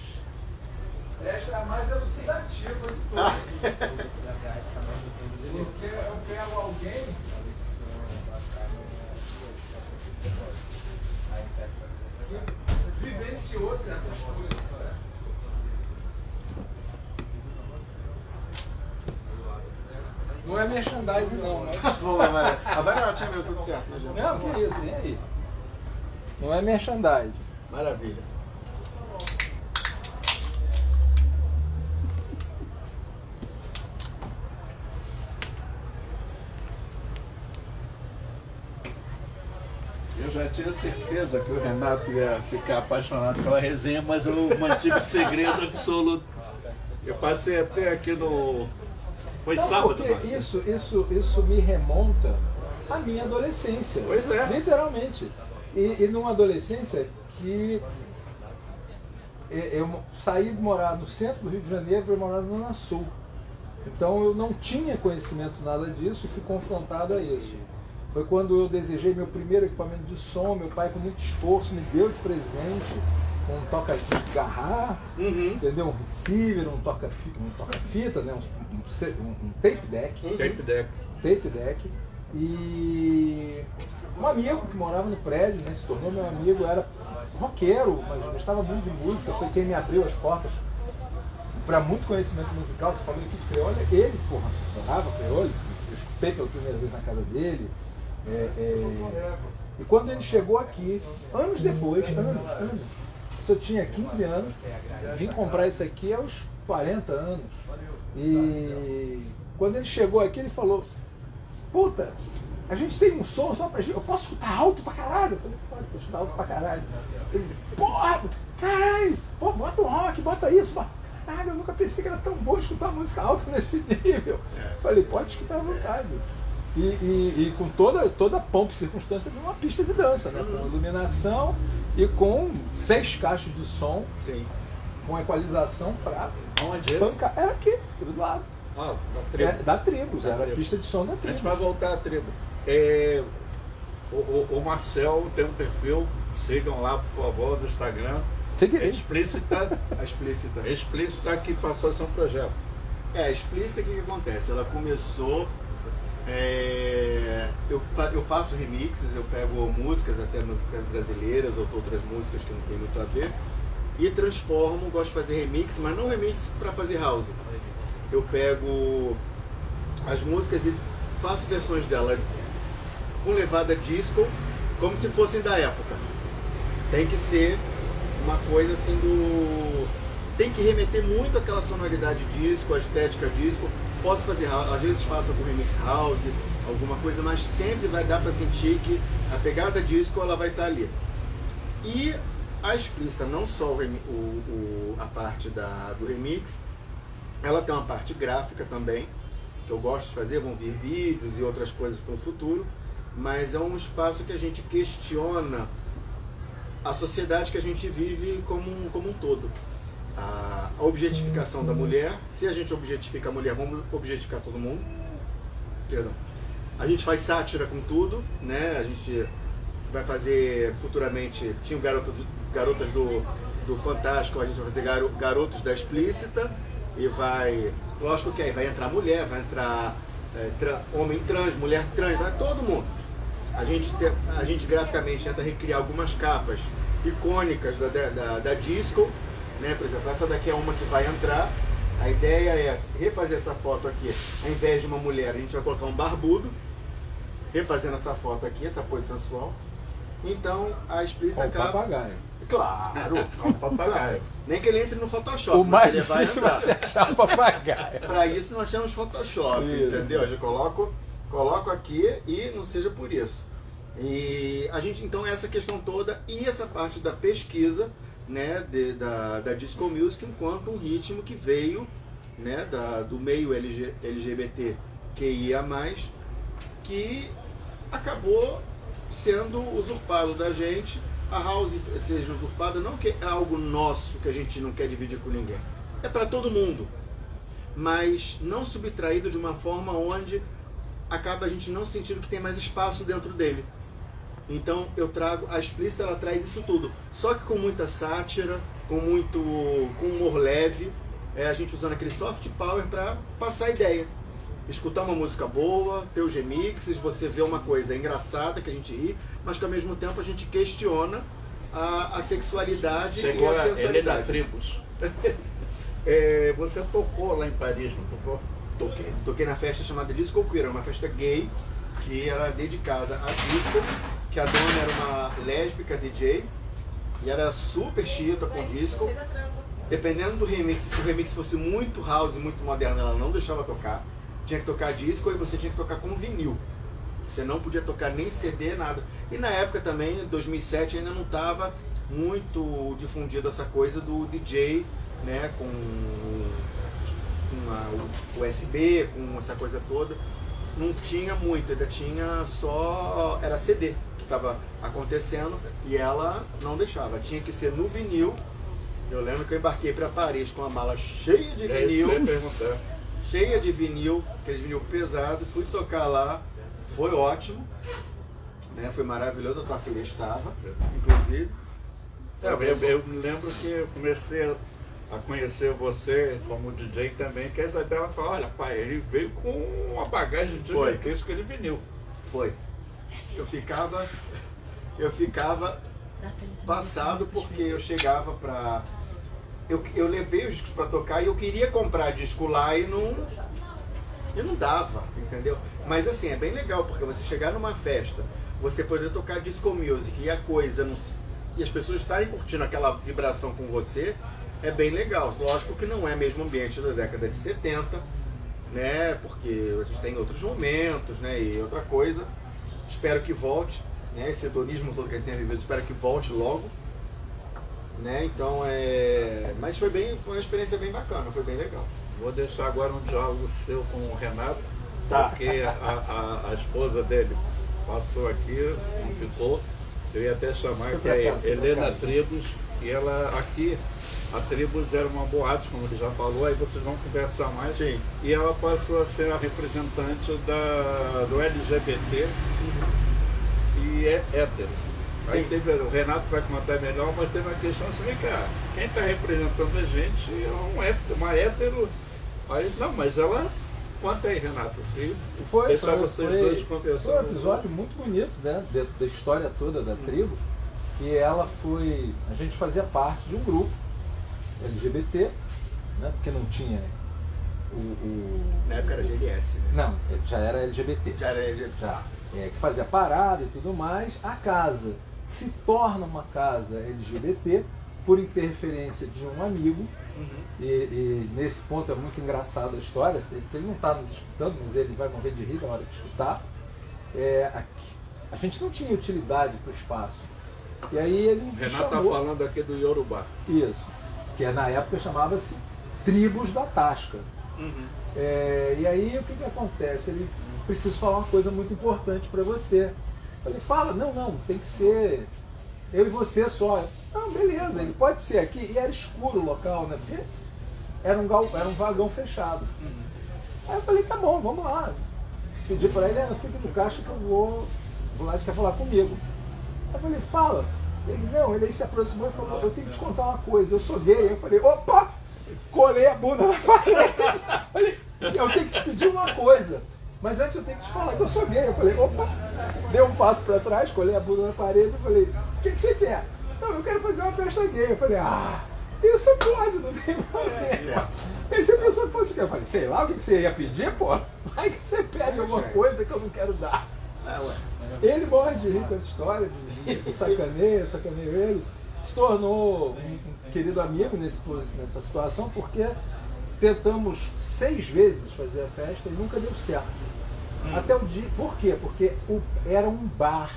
esta é a mais elucidativa de todas. Porque eu pego alguém que vivenciou certas coisas. Não é merchandising não, né? A Valéria tinha meu tudo certo, né, gente? Não, que isso, nem aí. Não é merchandising. Maravilha. Eu já tinha certeza que o Renato ia ficar apaixonado pela resenha, mas eu mantive segredo absoluto. Eu passei até aqui no... Foi Não, sábado, porque Marcelo. isso me remonta à minha adolescência. Pois é. Literalmente. E numa adolescência que eu saí de morar no centro do Rio de Janeiro para morar na Zona Sul. Então eu não tinha conhecimento nada disso e fui confrontado a isso. Foi quando eu desejei meu primeiro equipamento de som, meu pai com muito esforço me deu de presente um toca-disco Garra, entendeu? Um receiver, um toca-fita, né? um tape deck. Tape deck. E um amigo que morava no prédio, né? Se tornou meu amigo, era roqueiro, mas gostava muito de música, foi quem me abriu as portas para muito conhecimento musical. Você falou aqui de Creole, ele, porra, adorava Creole, eu escutei pela primeira vez na casa dele. E quando ele chegou aqui, anos depois, se eu tinha 15 anos, vim comprar isso aqui aos 40 anos. E quando ele chegou aqui, ele falou: puta, a gente tem um som só pra gente, eu posso escutar alto pra caralho? Eu falei: pode, posso escutar alto pra caralho. Ele: porra, caralho, pô, bota um rock, bota isso, bota. Caralho, eu nunca pensei que era tão bom escutar música alta nesse nível. Eu falei: pode escutar à vontade. E com toda a pompa e circunstância de uma pista de dança, né? Com iluminação e com 6 caixas de som. Sim. Com equalização para Onde é pancar. Era aqui, aqui do lado. Ah, da tribo. Da tribo, Da era a tribo. pista de som da A tribo. gente vai voltar à tribo. O Marcel tem um perfil, sigam lá, por favor, no Instagram. Seguirei. Explícita. A explícita. Explícita que passou a ser um projeto. A explícita, o que acontece? Ela começou... eu faço remixes, eu pego músicas, até músicas brasileiras ou outras músicas que não tem muito a ver, e transformo, gosto de fazer remix, mas não remix para fazer house. Eu pego as músicas e faço versões dela com levada disco, como se fossem da época. Tem que ser uma coisa assim tem que remeter muito àquela sonoridade disco, a estética disco. Posso fazer, às vezes faço algum remix house, alguma coisa, mas sempre vai dar para sentir que a pegada disco ela vai estar ali. E a explícita, não só a parte do remix, ela tem uma parte gráfica também, que eu gosto de fazer, vão vir vídeos e outras coisas para o futuro, mas é um espaço que a gente questiona a sociedade que a gente vive como um todo. A objetificação da mulher, se a gente objetifica a mulher, vamos objetificar todo mundo. Perdão. A gente faz sátira com tudo, né? A gente vai fazer futuramente, tinha o garotas do Fantástico, a gente vai fazer garotos da Explícita, e vai, lógico que aí vai entrar mulher, vai entrar homem trans, mulher trans, vai todo mundo. A gente graficamente tenta recriar algumas capas icônicas da disco, né? Por exemplo, essa daqui é uma que vai entrar. A ideia é refazer essa foto aqui, ao invés de uma mulher, a gente vai colocar um barbudo, refazendo essa foto aqui, essa pose sensual. Então a Explícita acaba. Papagaio. Claro, um papagaio. Claro. Nem que ele entre no Photoshop. O mais ele vai difícil entrar. vai ser achar o papagaio. Para isso nós temos Photoshop, Isso. entendeu? Eu coloco aqui e não seja por isso. E a gente, então, essa questão toda e essa parte da pesquisa, né, da Disco Music enquanto um ritmo que veio, né, do meio LGBTQIA+, que acabou sendo usurpado da gente. A house seja usurpada não que é algo nosso que a gente não quer dividir com ninguém, é para todo mundo, mas não subtraído de uma forma onde acaba a gente não sentindo que tem mais espaço dentro dele. Então eu trago, a Explícita ela traz isso tudo, só que com muita sátira, com humor leve, a gente usando aquele soft power para passar a ideia. Escutar uma música boa, ter os remixes, você vê uma coisa engraçada que a gente ri, mas que ao mesmo tempo a gente questiona a sexualidade Chegou e a sensualidade. Helena Tribus. Você tocou lá em Paris, não tocou? Toquei na festa chamada Disco Queer, uma festa gay que era dedicada a disco, que a dona era uma lésbica DJ e era super chita com disco. Dependendo do remix, se o remix fosse muito house, muito moderno, ela não deixava tocar. Tinha que tocar disco e você tinha que tocar com vinil. Você não podia tocar nem CD, nada. E na época também, em 2007, ainda não estava muito difundido essa coisa do DJ, né, com USB, com essa coisa toda. Não tinha muito, ainda tinha só... Era CD que estava acontecendo e ela não deixava. Tinha que ser no vinil. Eu lembro que eu embarquei para Paris com a mala cheia de vinil. Cheia de vinil, aqueles vinil pesado, fui tocar lá, foi ótimo, né? Foi maravilhoso, a tua filha estava, inclusive. Eu me lembro que eu comecei a conhecer você como DJ também, que a Isabela falou, olha pai, ele veio com uma bagagem gigantesca de vinil. Foi. Eu ficava passado porque eu chegava pra... Eu levei os discos para tocar e eu queria comprar disco lá e não dava, entendeu? Mas assim, é bem legal, porque você chegar numa festa, você poder tocar disco music e a coisa e as pessoas estarem curtindo aquela vibração com você, é bem legal. Lógico que não é mesmo ambiente da década de 70, né? Porque a gente tem outros momentos, né? E outra coisa. Espero que volte, né? Esse hedonismo todo que a gente tem vivido, espero que volte logo. Né? Então mas foi uma experiência bem bacana, foi bem legal. Vou deixar agora um diálogo seu com o Renato, tá. Porque a esposa dele passou aqui, não ficou. Eu ia até chamar que é Helena Tribus, e ela aqui, a Tribus era uma boate, como ele já falou, aí vocês vão conversar mais. Sim. E ela passou a ser a representante do LGBT e é hétero. Aí teve, o Renato vai contar melhor, mas teve uma questão assim, vem cá, quem está representando a gente é uma hétero. Aí, não, mas ela... Conta aí, Renato. Foi dois conversando. Foi um episódio muito bonito, né? Da história toda da tribo, que ela foi... A gente fazia parte de um grupo LGBT, né? Porque não tinha Na época era GLS, né? Não, já era LGBT. Já era LGBT. Já. Que fazia parada e tudo mais. A casa se torna uma casa LGBT por interferência de um amigo. E nesse ponto é muito engraçada a história. Ele não está nos escutando, mas ele vai morrer de rir na hora de escutar. A gente não tinha utilidade para o espaço. E aí ele Renato está falando aqui do Yorubá. Isso. Que na época chamava-se Tribos da Tasca. E aí o que acontece? Ele precisa falar uma coisa muito importante para você. Ele fala, não, tem que ser eu e você só. Não, beleza, ele pode ser aqui. E era escuro o local, né? Porque era um vagão fechado. Aí eu falei, tá bom, vamos lá. Pedi para ele, fica no caixa que eu vou. O Vlad quer falar comigo. Aí eu falei, fala. Ele aí se aproximou e falou, eu tenho que te contar uma coisa, eu sou gay. Aí eu falei, opa! Colei a bunda na parede. Falei, eu tenho que te pedir uma coisa. Mas antes eu tenho que te falar que eu sou gay. Eu falei, opa! Dei um passo para trás, colei a bunda na parede e falei, o que você quer? Não, eu quero fazer uma festa gay. Eu falei, isso pode, não tem problema. E se a pessoa fosse gay, eu falei, sei lá, o que você ia pedir, pô? Vai que você pede alguma coisa que eu não quero dar. Ele morre de rir com essa história, de sacaneio ele. Se tornou um querido amigo nessa situação, porque tentamos 6 vezes fazer a festa e nunca deu certo. Até o dia. Por quê? Porque era um bar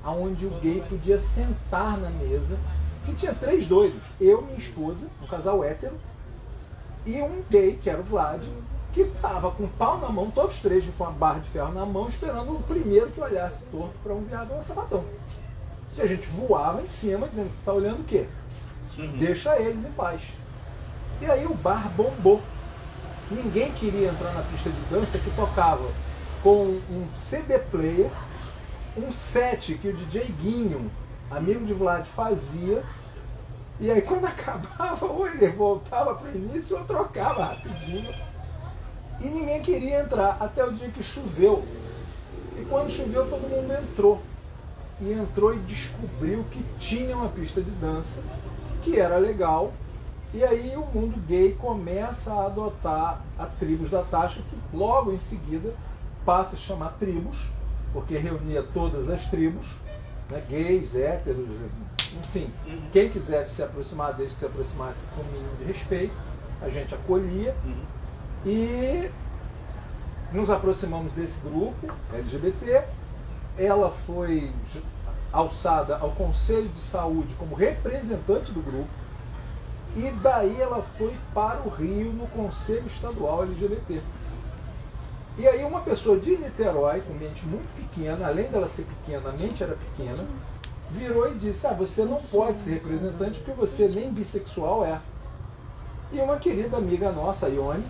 onde o gay podia sentar na mesa, que tinha 3 doidos. Eu, minha esposa, um casal hétero, e um gay, que era o Vlad, que estava com o pau na mão, todos 3 com uma barra de ferro na mão, esperando o primeiro que olhasse torto para um viado ou um sapatão. E a gente voava em cima, dizendo, tá olhando o quê? Deixa eles em paz. E aí o bar bombou. Ninguém queria entrar na pista de dança que tocava com um CD player, um set que o DJ Guinho, amigo de Vlad, fazia. E aí quando acabava, ou ele voltava para o início ou trocava rapidinho. E ninguém queria entrar, até o dia que choveu. E quando choveu, todo mundo entrou. E entrou e descobriu que tinha uma pista de dança, que era legal. E aí o mundo gay começa a adotar a Tribos da Tasca, que logo em seguida passa a chamar Tribos, porque reunia todas as tribos, né, gays, héteros, enfim. Quem quisesse se aproximar, desde que se aproximasse com o mínimo de respeito, a gente acolhia. E nos aproximamos desse grupo LGBT. Ela foi alçada ao Conselho de Saúde como representante do grupo, e daí ela foi para o Rio no Conselho Estadual LGBT. E aí uma pessoa de Niterói, com mente muito pequena, além dela ser pequena, a mente era pequena, virou e disse, você não pode ser representante porque você nem bissexual é. E uma querida amiga nossa, a Ione,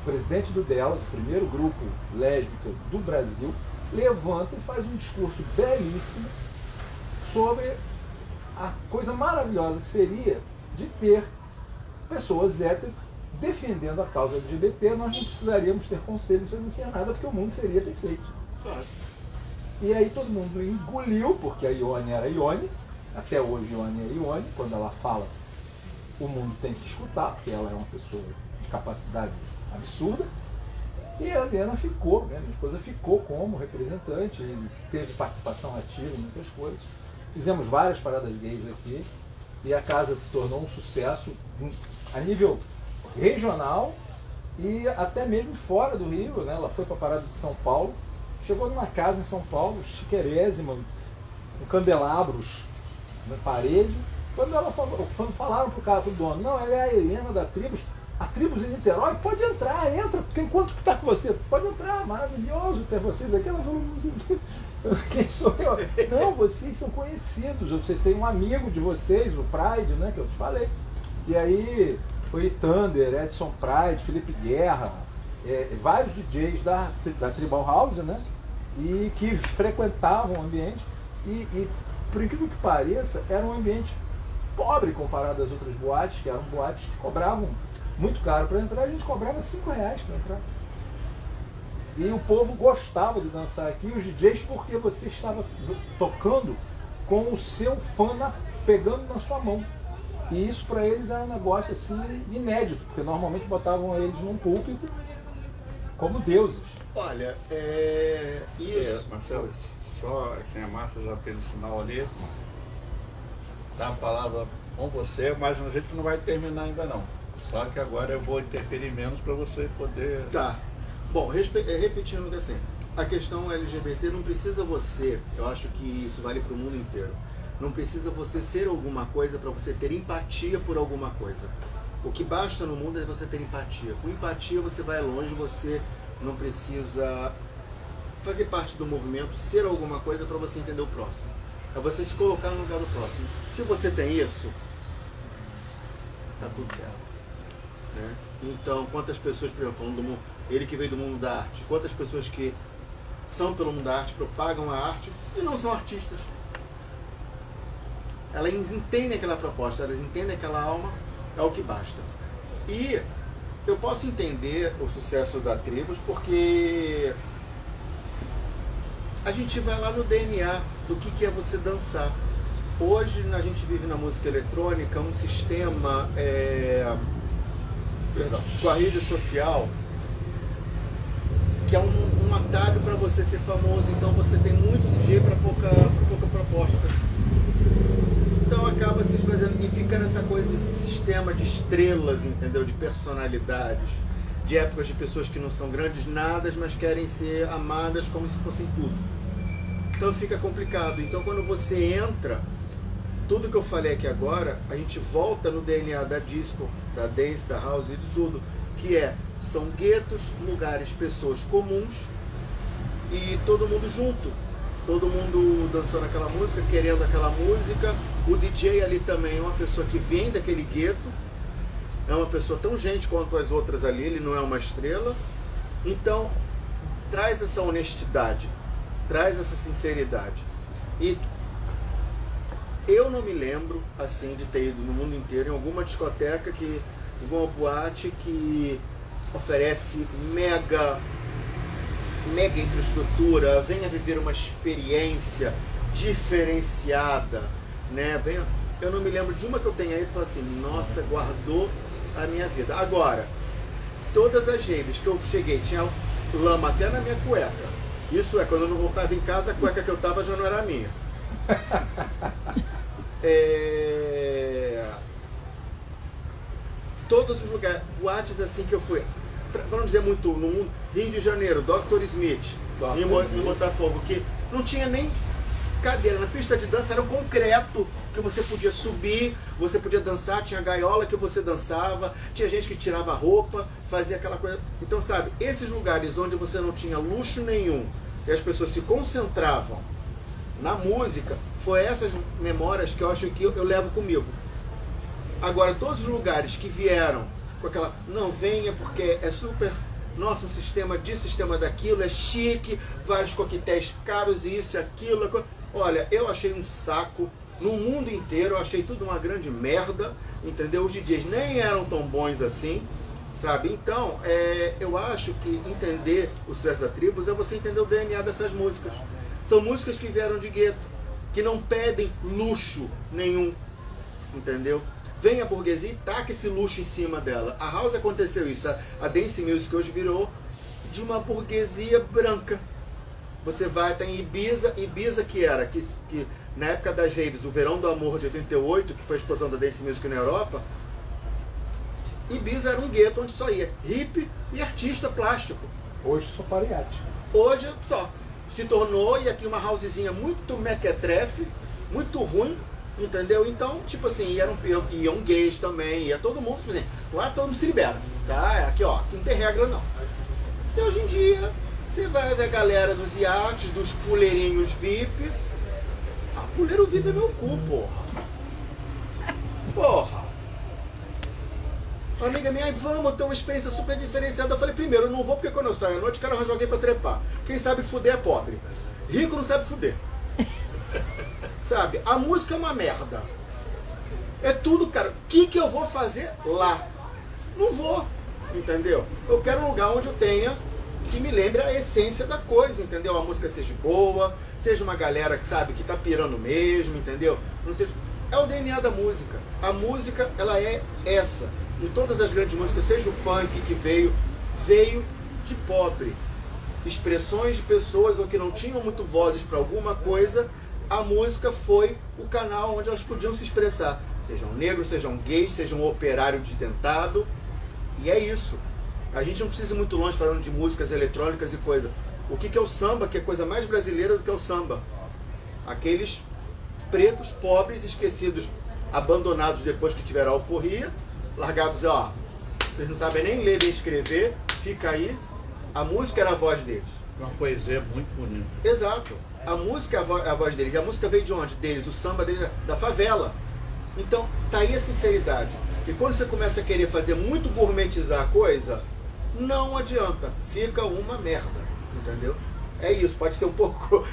presidente do Delas, o primeiro grupo lésbico do Brasil, levanta e faz um discurso belíssimo sobre a coisa maravilhosa que seria de ter pessoas héteros defendendo a causa LGBT. Nós não precisaríamos ter conselhos, não ter nada, porque o mundo seria perfeito. Claro. E aí todo mundo engoliu, porque a Ione era Ione, até hoje Ione é Ione, quando ela fala, o mundo tem que escutar, porque ela é uma pessoa de capacidade absurda. E a Helena ficou, minha esposa ficou como representante, teve participação ativa em muitas coisas. Fizemos várias paradas gays aqui, e a casa se tornou um sucesso a nível regional e até mesmo fora do Rio, né? Ela foi para a parada de São Paulo, chegou numa casa em São Paulo, chiquerésima, com candelabros na parede. Quando falaram pro cara, pro dono, não, ela é a Helena da Tribos, a Tribos em Niterói, pode entrar, entra, porque enquanto que está com você, pode entrar, maravilhoso ter vocês aqui. Ela falou, quem sou eu? Não, vocês são conhecidos, você tem um amigo de vocês, o Pride, né, que eu te falei. E aí foi Thunder, Edson Pride, Felipe Guerra, vários DJs da Tribal House, né, e que frequentavam o ambiente, e por incrível que pareça, era um ambiente pobre comparado às outras boates, que eram boates que cobravam muito caro para entrar. A gente cobrava R$5 para entrar. E o povo gostava de dançar aqui, os DJs, porque você estava tocando com o seu fã pegando na sua mão. E isso para eles era um negócio assim inédito, porque normalmente botavam eles num púlpito como deuses. Olha, isso. Marcelo, só assim, a Márcia já fez o sinal ali. Dá a palavra com você, mas a gente não vai terminar ainda não. Só que agora eu vou interferir menos para você poder... Tá. Bom, repetindo assim, a questão LGBT não precisa você, eu acho que isso vale para o mundo inteiro, não precisa você ser alguma coisa para você ter empatia por alguma coisa. O que basta no mundo é você ter empatia. Com empatia você vai longe, você não precisa fazer parte do movimento, ser alguma coisa para você entender o próximo. É você se colocar no lugar do próximo. Se você tem isso, tá tudo certo. Né? Então, quantas pessoas, por exemplo, falando do mundo, ele que veio do mundo da arte, quantas pessoas que são pelo mundo da arte, propagam a arte e não são artistas. Elas entendem aquela proposta, elas entendem aquela alma, é o que basta. E eu posso entender o sucesso da Tribos porque a gente vai lá no DNA do que é você dançar. Hoje a gente vive na música eletrônica um sistema com a rede social que é um atalho para você ser famoso, então você tem muito DJ para pouca proposta. Então acaba se esvaziando e fica nessa coisa, esse sistema de estrelas, entendeu? De personalidades, de épocas de pessoas que não são grandes nadas, mas querem ser amadas como se fossem tudo. Então fica complicado. Então quando você entra, tudo que eu falei aqui agora, a gente volta no DNA da disco, da dance, da house e de tudo, que são guetos, lugares, pessoas comuns e todo mundo junto. Todo mundo dançando aquela música, querendo aquela música. O DJ ali também é uma pessoa que vem daquele gueto, é uma pessoa tão gente quanto as outras ali, ele não é uma estrela. Então, traz essa honestidade, traz essa sinceridade. E eu não me lembro, assim, de ter ido no mundo inteiro em alguma discoteca, alguma boate que oferece mega infraestrutura, venha viver uma experiência diferenciada, né? Eu não me lembro de uma que eu tenha ido e falar assim, nossa, guardou a minha vida. Agora, todas as raves que eu cheguei, tinha lama até na minha cueca. Isso é, quando eu não voltava em casa, a cueca que eu tava já não era minha. Todos os lugares, boates assim que eu fui, vamos dizer muito, no mundo, Rio de Janeiro, Dr. Smith, em Botafogo, que não tinha nem cadeira, na pista de dança era o concreto que você podia subir, você podia dançar, tinha gaiola que você dançava, tinha gente que tirava a roupa, fazia aquela coisa. Então, sabe, esses lugares onde você não tinha luxo nenhum e as pessoas se concentravam na música, foi essas memórias que eu acho que eu levo comigo. Agora, todos os lugares que vieram com aquela, não venha porque é super, nossa, um sistema disso, sistema daquilo, é chique, vários coquetéis caros e isso e aquilo. Olha, eu achei um saco, no mundo inteiro eu achei tudo uma grande merda, entendeu? Os DJs nem eram tão bons assim, sabe? Então, eu acho que entender o sucesso da Tribos é você entender o DNA dessas músicas. São músicas que vieram de gueto, que não pedem luxo nenhum, entendeu? Vem a burguesia e taca esse luxo em cima dela. A house aconteceu isso. A dance music hoje virou de uma burguesia branca. Você vai até em Ibiza que era, que na época das raves, o Verão do Amor de 88, que foi a explosão da dance music na Europa, Ibiza era um gueto onde só ia hippie e artista plástico. Hoje só pariate. Hoje só. Se tornou, e aqui uma housezinha muito mequetrefe, muito ruim, entendeu? Então, tipo assim, iam gays também, ia todo mundo, por exemplo, lá todo mundo se libera, tá? Aqui, ó, aqui não tem regra não. E hoje em dia, você vai ver a galera dos iates, dos puleirinhos VIP. Ah, puleiro VIP é meu cu, porra. Porra. Uma amiga minha, vamos ter uma experiência super diferenciada. Eu falei, primeiro, eu não vou porque quando eu saio à noite, quero arranjar alguém pra trepar. Quem sabe fuder é pobre. Rico não sabe fuder. Sabe? A música é uma merda. É tudo, cara. O que eu vou fazer lá? Não vou, entendeu? Eu quero um lugar onde eu tenha, que me lembre a essência da coisa, entendeu? A música seja boa, seja uma galera que sabe que tá pirando mesmo, entendeu? Não seja... É o DNA da música. A música, ela é essa. Em todas as grandes músicas, seja o punk que veio de pobre. Expressões de pessoas ou que não tinham muito vozes para alguma coisa, a música foi o canal onde elas podiam se expressar. Sejam negros, sejam gays, sejam um operário desdentado. E é isso. A gente não precisa ir muito longe falando de músicas eletrônicas e coisa. O que é o samba, que é coisa mais brasileira do que o samba? Aqueles pretos, pobres, esquecidos, abandonados depois que tiveram a alforria, largado dizer, ó, vocês não sabem nem ler nem escrever, fica aí. A música era a voz deles. Uma poesia muito bonita. Exato. A música é a voz deles. E a música veio de onde? Deles. O samba deles, da favela. Então, tá aí a sinceridade. E quando você começa a querer fazer muito gourmetizar a coisa, não adianta. Fica uma merda. Entendeu? É isso. Pode ser um pouco...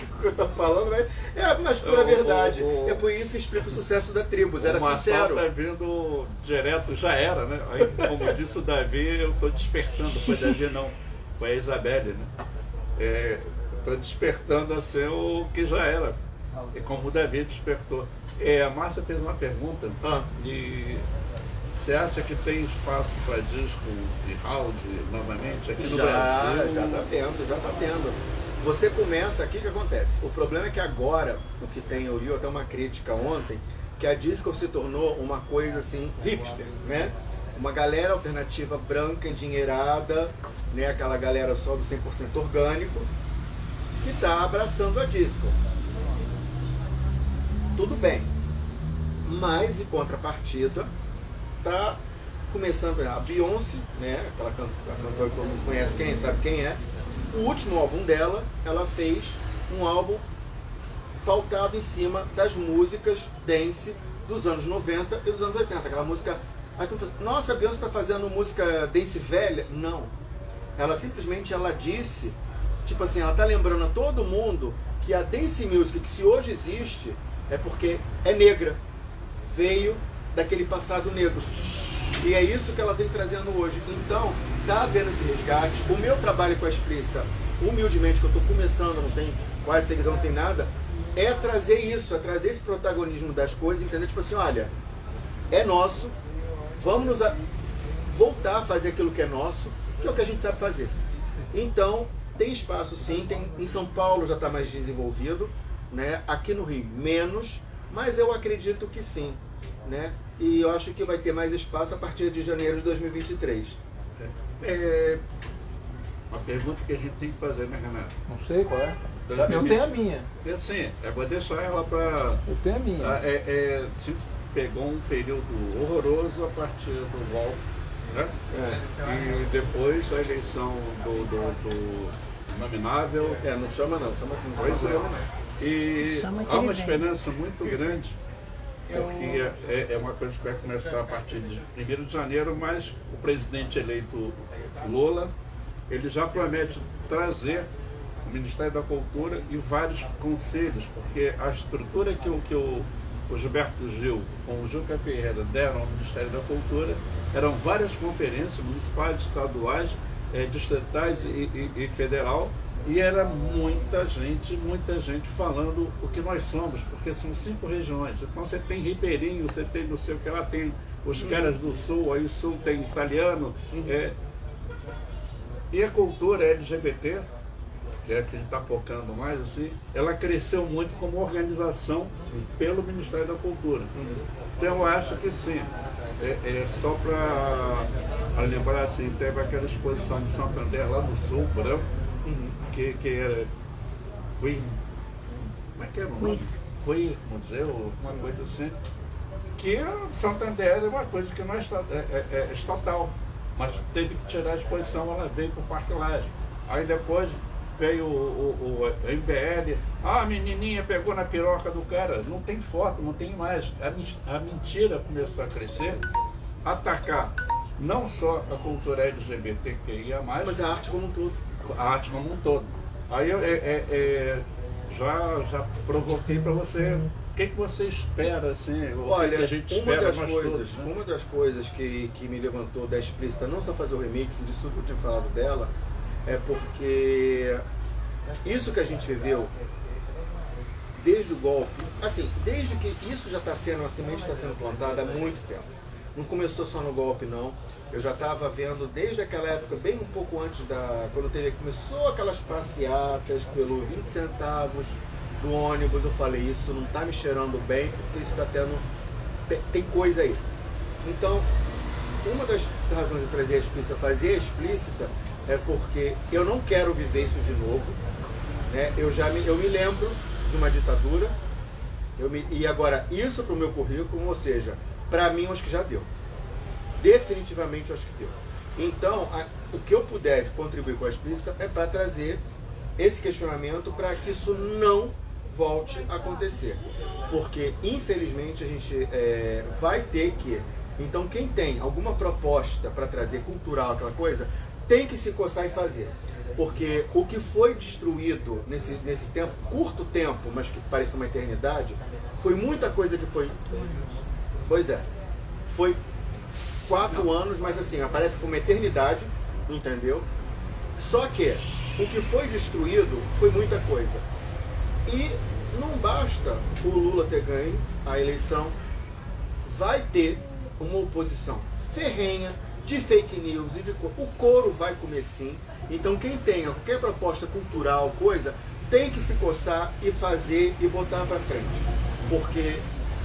o que eu tô falando, mas é mais pura verdade. É por isso que explica o sucesso da Tribos. Era sincero. O tá vindo direto, já era, né? Aí, como disse o Davi, eu tô despertando. Foi Davi, não. Foi a Isabelle, né? Tô despertando assim o que já era. E como o Davi despertou. A Márcia fez uma pergunta. E você acha que tem espaço para disco de house novamente aqui no Brasil? Já tá tendo. Você começa aqui, o que acontece? O problema é que agora, o que tem, eu li até uma crítica ontem, que a disco se tornou uma coisa assim, hipster, né? Uma galera alternativa branca, endinheirada, né? Aquela galera só do 100% orgânico, que está abraçando a disco. Tudo bem, mas em contrapartida, tá começando a Beyoncé, né? Aquela cantora que todo mundo conhece, quem sabe quem é. O último álbum dela, ela fez um álbum pautado em cima das músicas dance dos anos 90 e dos anos 80. Aquela música... Aí tu fala, nossa, a Beyoncé está fazendo música dance velha? Não. Ela simplesmente disse, tipo assim, ela tá lembrando a todo mundo que a dance music, que se hoje existe, é porque é negra. Veio daquele passado negro. E é isso que ela vem trazendo hoje. Então, tá havendo esse resgate. O meu trabalho com a Explícita, humildemente, que eu estou começando, não tem quase seguidor, não tem nada, é trazer isso, é trazer esse protagonismo das coisas, entender? Tipo assim, olha, é nosso, vamos voltar a fazer aquilo que é nosso, que é o que a gente sabe fazer. Então, tem espaço sim, em São Paulo já está mais desenvolvido, né? Aqui no Rio menos, mas eu acredito que sim, né? E eu acho que vai ter mais espaço a partir de janeiro de 2023. Uma pergunta que a gente tem que fazer, né, Renato? Não sei qual é. Eu tenho a minha. Sim, vou deixar ela para... Eu tenho a minha. A gente pegou um período horroroso a partir do golpe, né? E depois a eleição do nominável. Não chama não, chama com pois E há uma esperança muito grande, porque é uma coisa que vai começar a partir de 1º de janeiro, mas o presidente eleito Lula, ele já promete trazer o Ministério da Cultura e vários conselhos, porque a estrutura que o Gilberto Gil com o Juca Ferreira deram ao Ministério da Cultura eram várias conferências municipais, estaduais, distritais e federal, e era muita gente falando o que nós somos, porque são 5 regiões. Então você tem Ribeirinho, você tem não sei o que lá, tem os caras do Sul, aí o Sul tem italiano. E a cultura LGBT, que é a que a gente está focando mais, assim, ela cresceu muito como organização pelo Ministério da Cultura. Então eu acho que sim. Só para lembrar, assim, teve aquela exposição de Santander lá no Sul, branco, que era Queer, como é que era o nome? Queer Museu, uma coisa assim, que Santander é uma coisa que não é estatal, mas teve que tirar a exposição, ela veio para o Parque Lage. Aí depois veio o MBL, a menininha pegou na piroca do cara, não tem foto, não tem imagem. A mentira começou a crescer, atacar não só a cultura LGBTQIA+, mas a arte como um todo. A arte como um todo. Aí eu já provoquei para você, o que você espera, assim? Olha, que a gente espera uma das coisas que me levantou da Explícita, não só fazer o remix disso tudo que eu tinha falado dela, é porque isso que a gente viveu desde o golpe, assim, desde que isso já está sendo, a semente está sendo plantada há muito tempo. Não começou só no golpe, não. Eu já estava vendo desde aquela época, bem um pouco antes quando começou aquelas passeatas pelo 20 centavos do ônibus, eu falei, isso não está me cheirando bem, porque isso está tendo, tem coisa aí. Então, uma das razões de trazer a Explícita, fazer a Explícita, é porque eu não quero viver isso de novo, né? Eu me lembro de uma ditadura, e agora isso para o meu currículo, ou seja, Pra mim, eu acho que já deu. Definitivamente, eu acho que deu. Então, o que eu puder de contribuir com a Explícita é para trazer esse questionamento para que isso não volte a acontecer. Porque, infelizmente, a gente vai ter que... Então, quem tem alguma proposta para trazer cultural, aquela coisa, tem que se coçar e fazer. Porque o que foi destruído nesse tempo, curto tempo, mas que parece uma eternidade, foi muita coisa que foi... Pois é, foi 4 anos, mas assim, parece que foi uma eternidade, entendeu? Só que o que foi destruído foi muita coisa. E não basta o Lula ter ganho a eleição, vai ter uma oposição ferrenha de fake news e o couro vai comer sim. Então quem tenha qualquer proposta cultural, coisa, tem que se coçar e fazer e botar para frente. Porque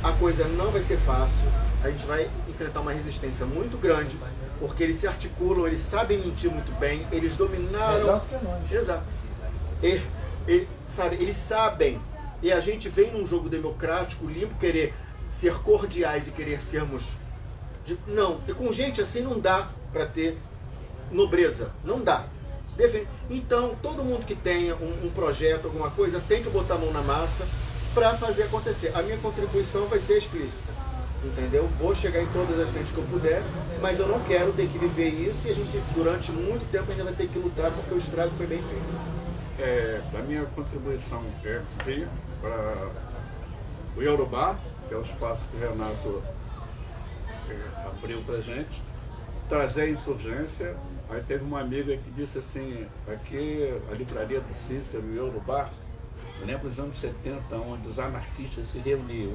a coisa não vai ser fácil, a gente vai enfrentar uma resistência muito grande, porque eles se articulam, eles sabem mentir muito bem, eles dominaram... Melhor que nós. Exato. Sabe, eles sabem, e a gente vem num jogo democrático, limpo, querer ser cordiais e querer sermos... Não, e com gente assim não dá para ter nobreza, não dá. Então, todo mundo que tenha um projeto, alguma coisa, tem que botar a mão na massa para fazer acontecer. A minha contribuição vai ser explícita, entendeu? Vou chegar em todas as frentes que eu puder, mas eu não quero ter que viver isso e a gente, durante muito tempo, ainda vai ter que lutar porque o estrago foi bem feito. A minha contribuição é vir para o Yorubá, que é o espaço que o Renato abriu para a gente, trazer a insurgência. Aí teve uma amiga que disse assim, aqui a livraria do Cícero, o Yorubá, lembra os anos 70, onde os anarquistas se reuniam.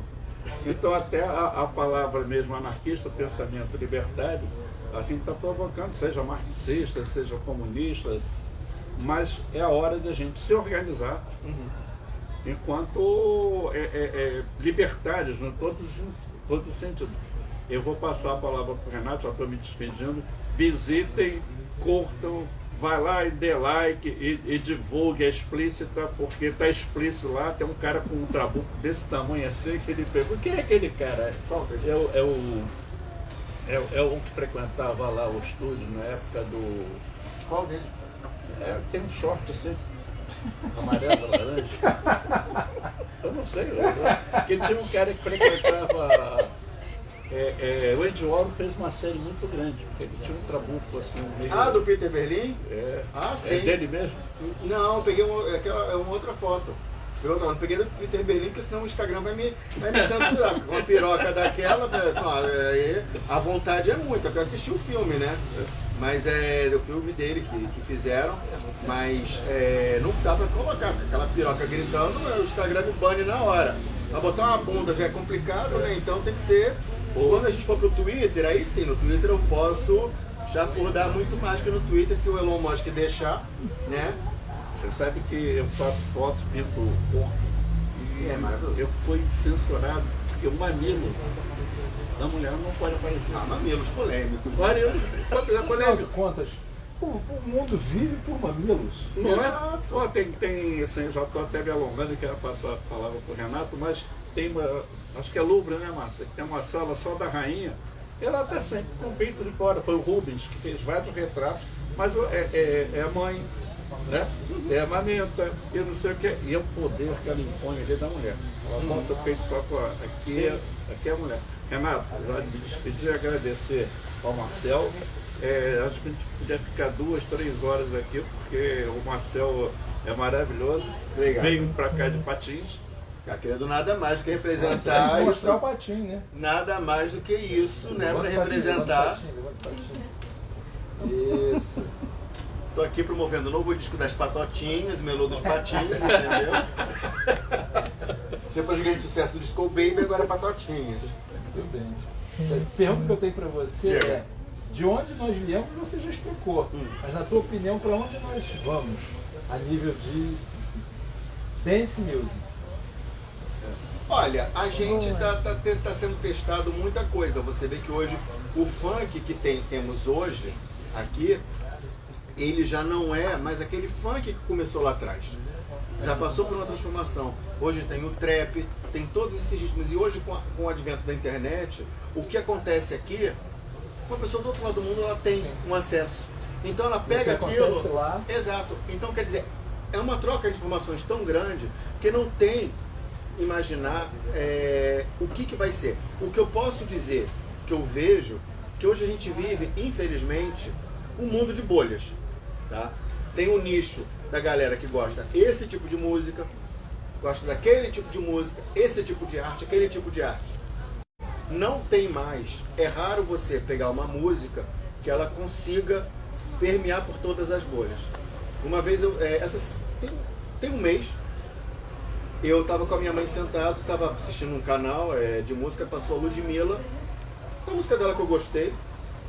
Então até a palavra mesmo anarquista, pensamento libertário, a gente está provocando, seja marxista, seja comunista, mas é a hora da gente se organizar enquanto libertários, em todo sentido. Eu vou passar a palavra para o Renato, já estou me despedindo. Visitem, curtam, vai lá e dê like e divulgue a Explícita, porque está explícito lá, tem um cara com um trabuco desse tamanho assim, que ele pergunta, quem é aquele cara? É o que frequentava lá o estúdio na época do... Qual dele? Tem um short assim, amarelo, laranja. Eu não sei, porque tinha um cara que frequentava... o Andy Warhol fez uma série muito grande, porque ele tinha um trabuco assim. Meio... do Peter Berlin? Sim. É dele mesmo? Não, eu peguei uma outra foto. Eu não peguei do Peter Berlin, porque senão o Instagram vai me censurar. Com uma piroca daquela, a vontade é muito, até assistir o filme, né? Mas é o filme dele que fizeram, mas não dá pra colocar, porque aquela piroca gritando, o Instagram me bane na hora. Pra botar uma bunda já é complicado, né? Então tem que ser... Quando a gente for pro Twitter, aí sim, no Twitter eu posso chafurdar muito mais que no Twitter, se o Elon Musk deixar, né? Você sabe que eu faço fotos, pinto o corpo e maravilhoso. Eu fui censurado, porque o mamilo da mulher não pode aparecer. Mamilos polêmicos. Polêmico. Contas. O mundo vive por mamilos. Não é? Tem assim, já estou até me alongando e quero passar a palavra para o Renato, mas tem uma, acho que é Louvre, né, Márcia? Tem uma sala só da rainha, ela está sempre com o peito de fora. Foi o Rubens que fez vários retratos, mas é a mãe, né? É a mamenta, e não sei o que. E é o poder que ela impõe ali da mulher. Ela bota o peito para fora. Aqui é a mulher. Renato, eu já me despedi, agradecer ao Marcel. Acho que a gente podia ficar 2, 3 horas aqui, porque o Marcel é maravilhoso. Obrigado. Veio para cá de Patins. Tá querendo nada mais do que representar mostrar isso. o patinho, né? Nada mais do que isso, né? Para representar. Isso. Tô aqui promovendo o novo disco das Patotinhas, Melô dos Patins, entendeu? Depois do grande sucesso do Disco Baby, agora Patotinhas. Tudo bem. A pergunta que eu tenho para você é: de onde nós viemos, você já explicou. Mas na tua opinião, para onde nós vamos a nível de dance music? Olha, a gente está sendo testado muita coisa. Você vê que hoje o funk que temos hoje aqui, ele já não é mais aquele funk que começou lá atrás. já passou por uma transformação. Hoje tem o trap, tem todos esses ritmos. E hoje, com o advento da internet, o que acontece aqui, uma pessoa do outro lado do mundo, ela tem um acesso. Então ela pega aquilo... lá. Exato. Então, quer dizer, é uma troca de informações tão grande que não tem imaginar o que vai ser. O que eu posso dizer, que eu vejo, que hoje a gente vive, infelizmente, um mundo de bolhas. Tá? Tem um nicho da galera que gosta esse tipo de música, gosta daquele tipo de música, esse tipo de arte, aquele tipo de arte. Não tem mais. É raro você pegar uma música que ela consiga permear por todas as bolhas. Uma vez, tem um mês, eu estava com a minha mãe sentado, estava assistindo um canal de música, passou a Ludmilla, a música dela que eu gostei,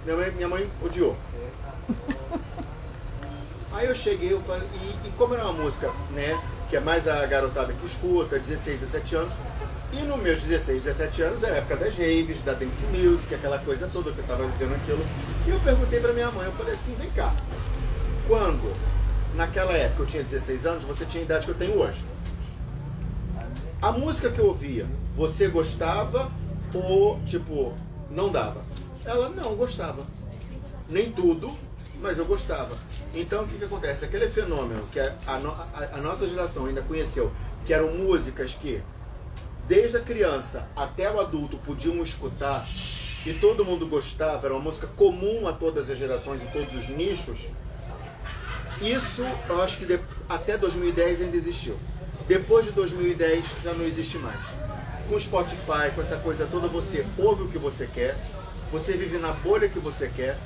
minha mãe odiou. Aí eu cheguei, e como era uma música, né, que é mais a garotada que escuta, 16, 17 anos, e nos meus 16, 17 anos era a época das raves, da dance music, aquela coisa toda que eu estava vivendo aquilo. E eu perguntei pra minha mãe, eu falei assim, vem cá, quando naquela época eu tinha 16 anos, você tinha a idade que eu tenho hoje. A música que eu ouvia, você gostava ou, tipo, não dava? Ela não gostava. Nem tudo, mas eu gostava. Então o que acontece? Aquele fenômeno que a nossa geração ainda conheceu, que eram músicas que desde a criança até o adulto podiam escutar e todo mundo gostava, era uma música comum a todas as gerações e todos os nichos. Isso eu acho que até 2010 ainda existiu. Depois de 2010 já não existe mais. Com o Spotify, com essa coisa toda, você ouve o que você quer, você vive na bolha que você quer,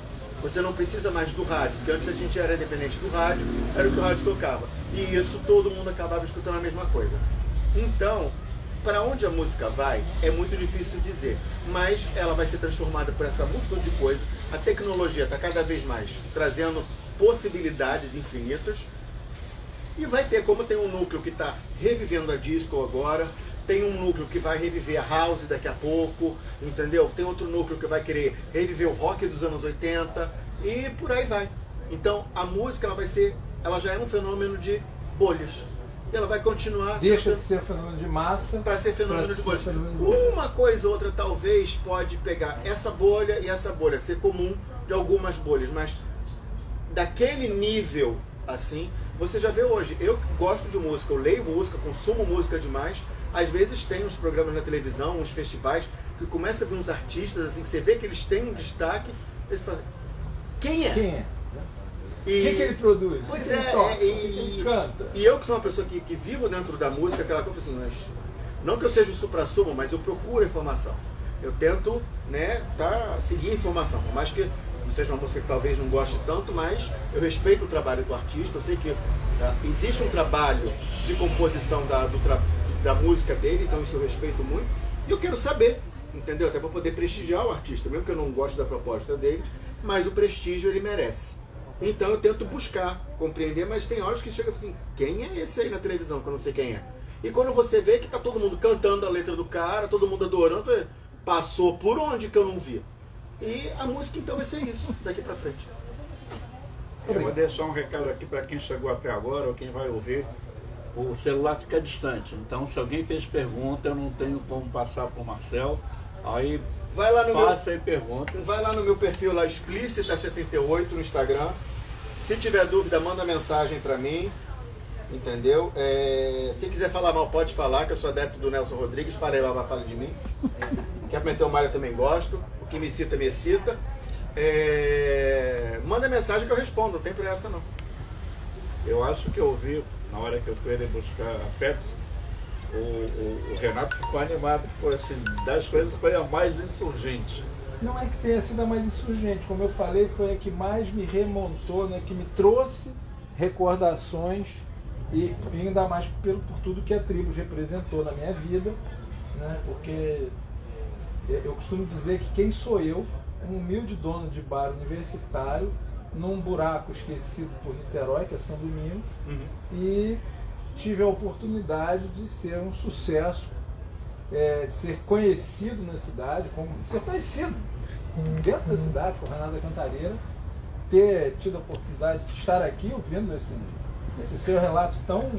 você não precisa mais do rádio, porque antes a gente era dependente do rádio, era o que o rádio tocava. E isso todo mundo acabava escutando a mesma coisa. Então, para onde a música vai, é muito difícil dizer, mas ela vai ser transformada por essa multidão de coisas. A tecnologia está cada vez mais trazendo possibilidades infinitas, e vai ter, como tem um núcleo que está revivendo a disco agora, tem um núcleo que vai reviver a house daqui a pouco, entendeu? Tem outro núcleo que vai querer reviver o rock dos anos 80 e por aí vai. Então a música ela já é um fenômeno de bolhas. E ela vai continuar deixa de ser fenômeno de massa para ser fenômeno de bolhas. Uma coisa ou outra talvez pode pegar essa bolha e essa bolha, ser comum de algumas bolhas, mas daquele nível assim, você já vê hoje, eu que gosto de música, eu leio música, consumo música demais, às vezes tem uns programas na televisão, uns festivais, que começa a ver uns artistas assim, que você vê que eles têm um destaque, eles fazem, quem é? Quem é? O que ele produz? Pois ele canta. E eu que sou uma pessoa que vivo dentro da música, aquela coisa assim, não que eu seja o supra-sumo, mas eu procuro informação. Eu tento, né, seguir a informação, por mais que não seja uma música que talvez não goste tanto, mas eu respeito o trabalho do artista, eu sei que existe um trabalho de composição da música dele, então isso eu respeito muito, e eu quero saber, entendeu? Até para poder prestigiar o artista, mesmo que eu não goste da proposta dele, mas o prestígio ele merece. Então eu tento buscar, compreender, mas tem horas que chega assim, quem é esse aí na televisão que eu não sei quem é? E quando você vê que tá todo mundo cantando a letra do cara, todo mundo adorando, passou por onde que eu não vi? E a música então vai ser isso, daqui pra frente. Eu vou deixar um recado aqui para quem chegou até agora ou quem vai ouvir. O celular fica distante, então se alguém fez pergunta, eu não tenho como passar para o Marcel. Aí vai lá no passa e pergunta. Vai lá no meu perfil lá, Explícita78 no Instagram. Se tiver dúvida, manda mensagem para mim. Entendeu? Se quiser falar mal, pode falar, que eu sou adepto do Nelson Rodrigues, farei lá uma fala de mim. Quer meter o malho, eu também gosto. O que me cita, me excita. Manda mensagem que eu respondo, não tem pressa não. Eu acho que eu vi, na hora que eu fui ali buscar a Pepsi, o Renato ficou animado, ficou assim, das coisas foi a mais insurgente. Não é que tenha sido a mais insurgente, como eu falei, foi a que mais me remontou, né, que me trouxe recordações e ainda mais por tudo que a Tribos representou na minha vida, né, porque eu costumo dizer que quem sou eu, um humilde dono de bar universitário, num buraco esquecido por Niterói, que é São Domingos, e tive a oportunidade de ser um sucesso, de ser conhecido na cidade, ser conhecido dentro da cidade, com Renata Cantareira, ter tido a oportunidade de estar aqui ouvindo esse seu relato tão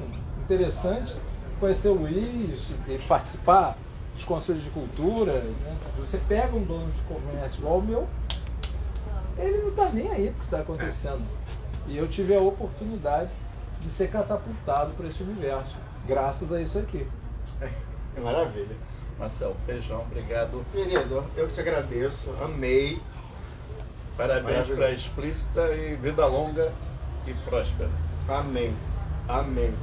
interessante conhecer o Luiz e participar dos conselhos de cultura. Né? Você pega um dono de comércio igual o meu, ele não está nem aí para o que está acontecendo. E eu tive a oportunidade de ser catapultado para esse universo, graças a isso aqui. Maravilha. Marcelo, beijão, obrigado. Querido, eu que te agradeço, amei. Parabéns para a Explícita e vida longa e próspera. Amém. Amém.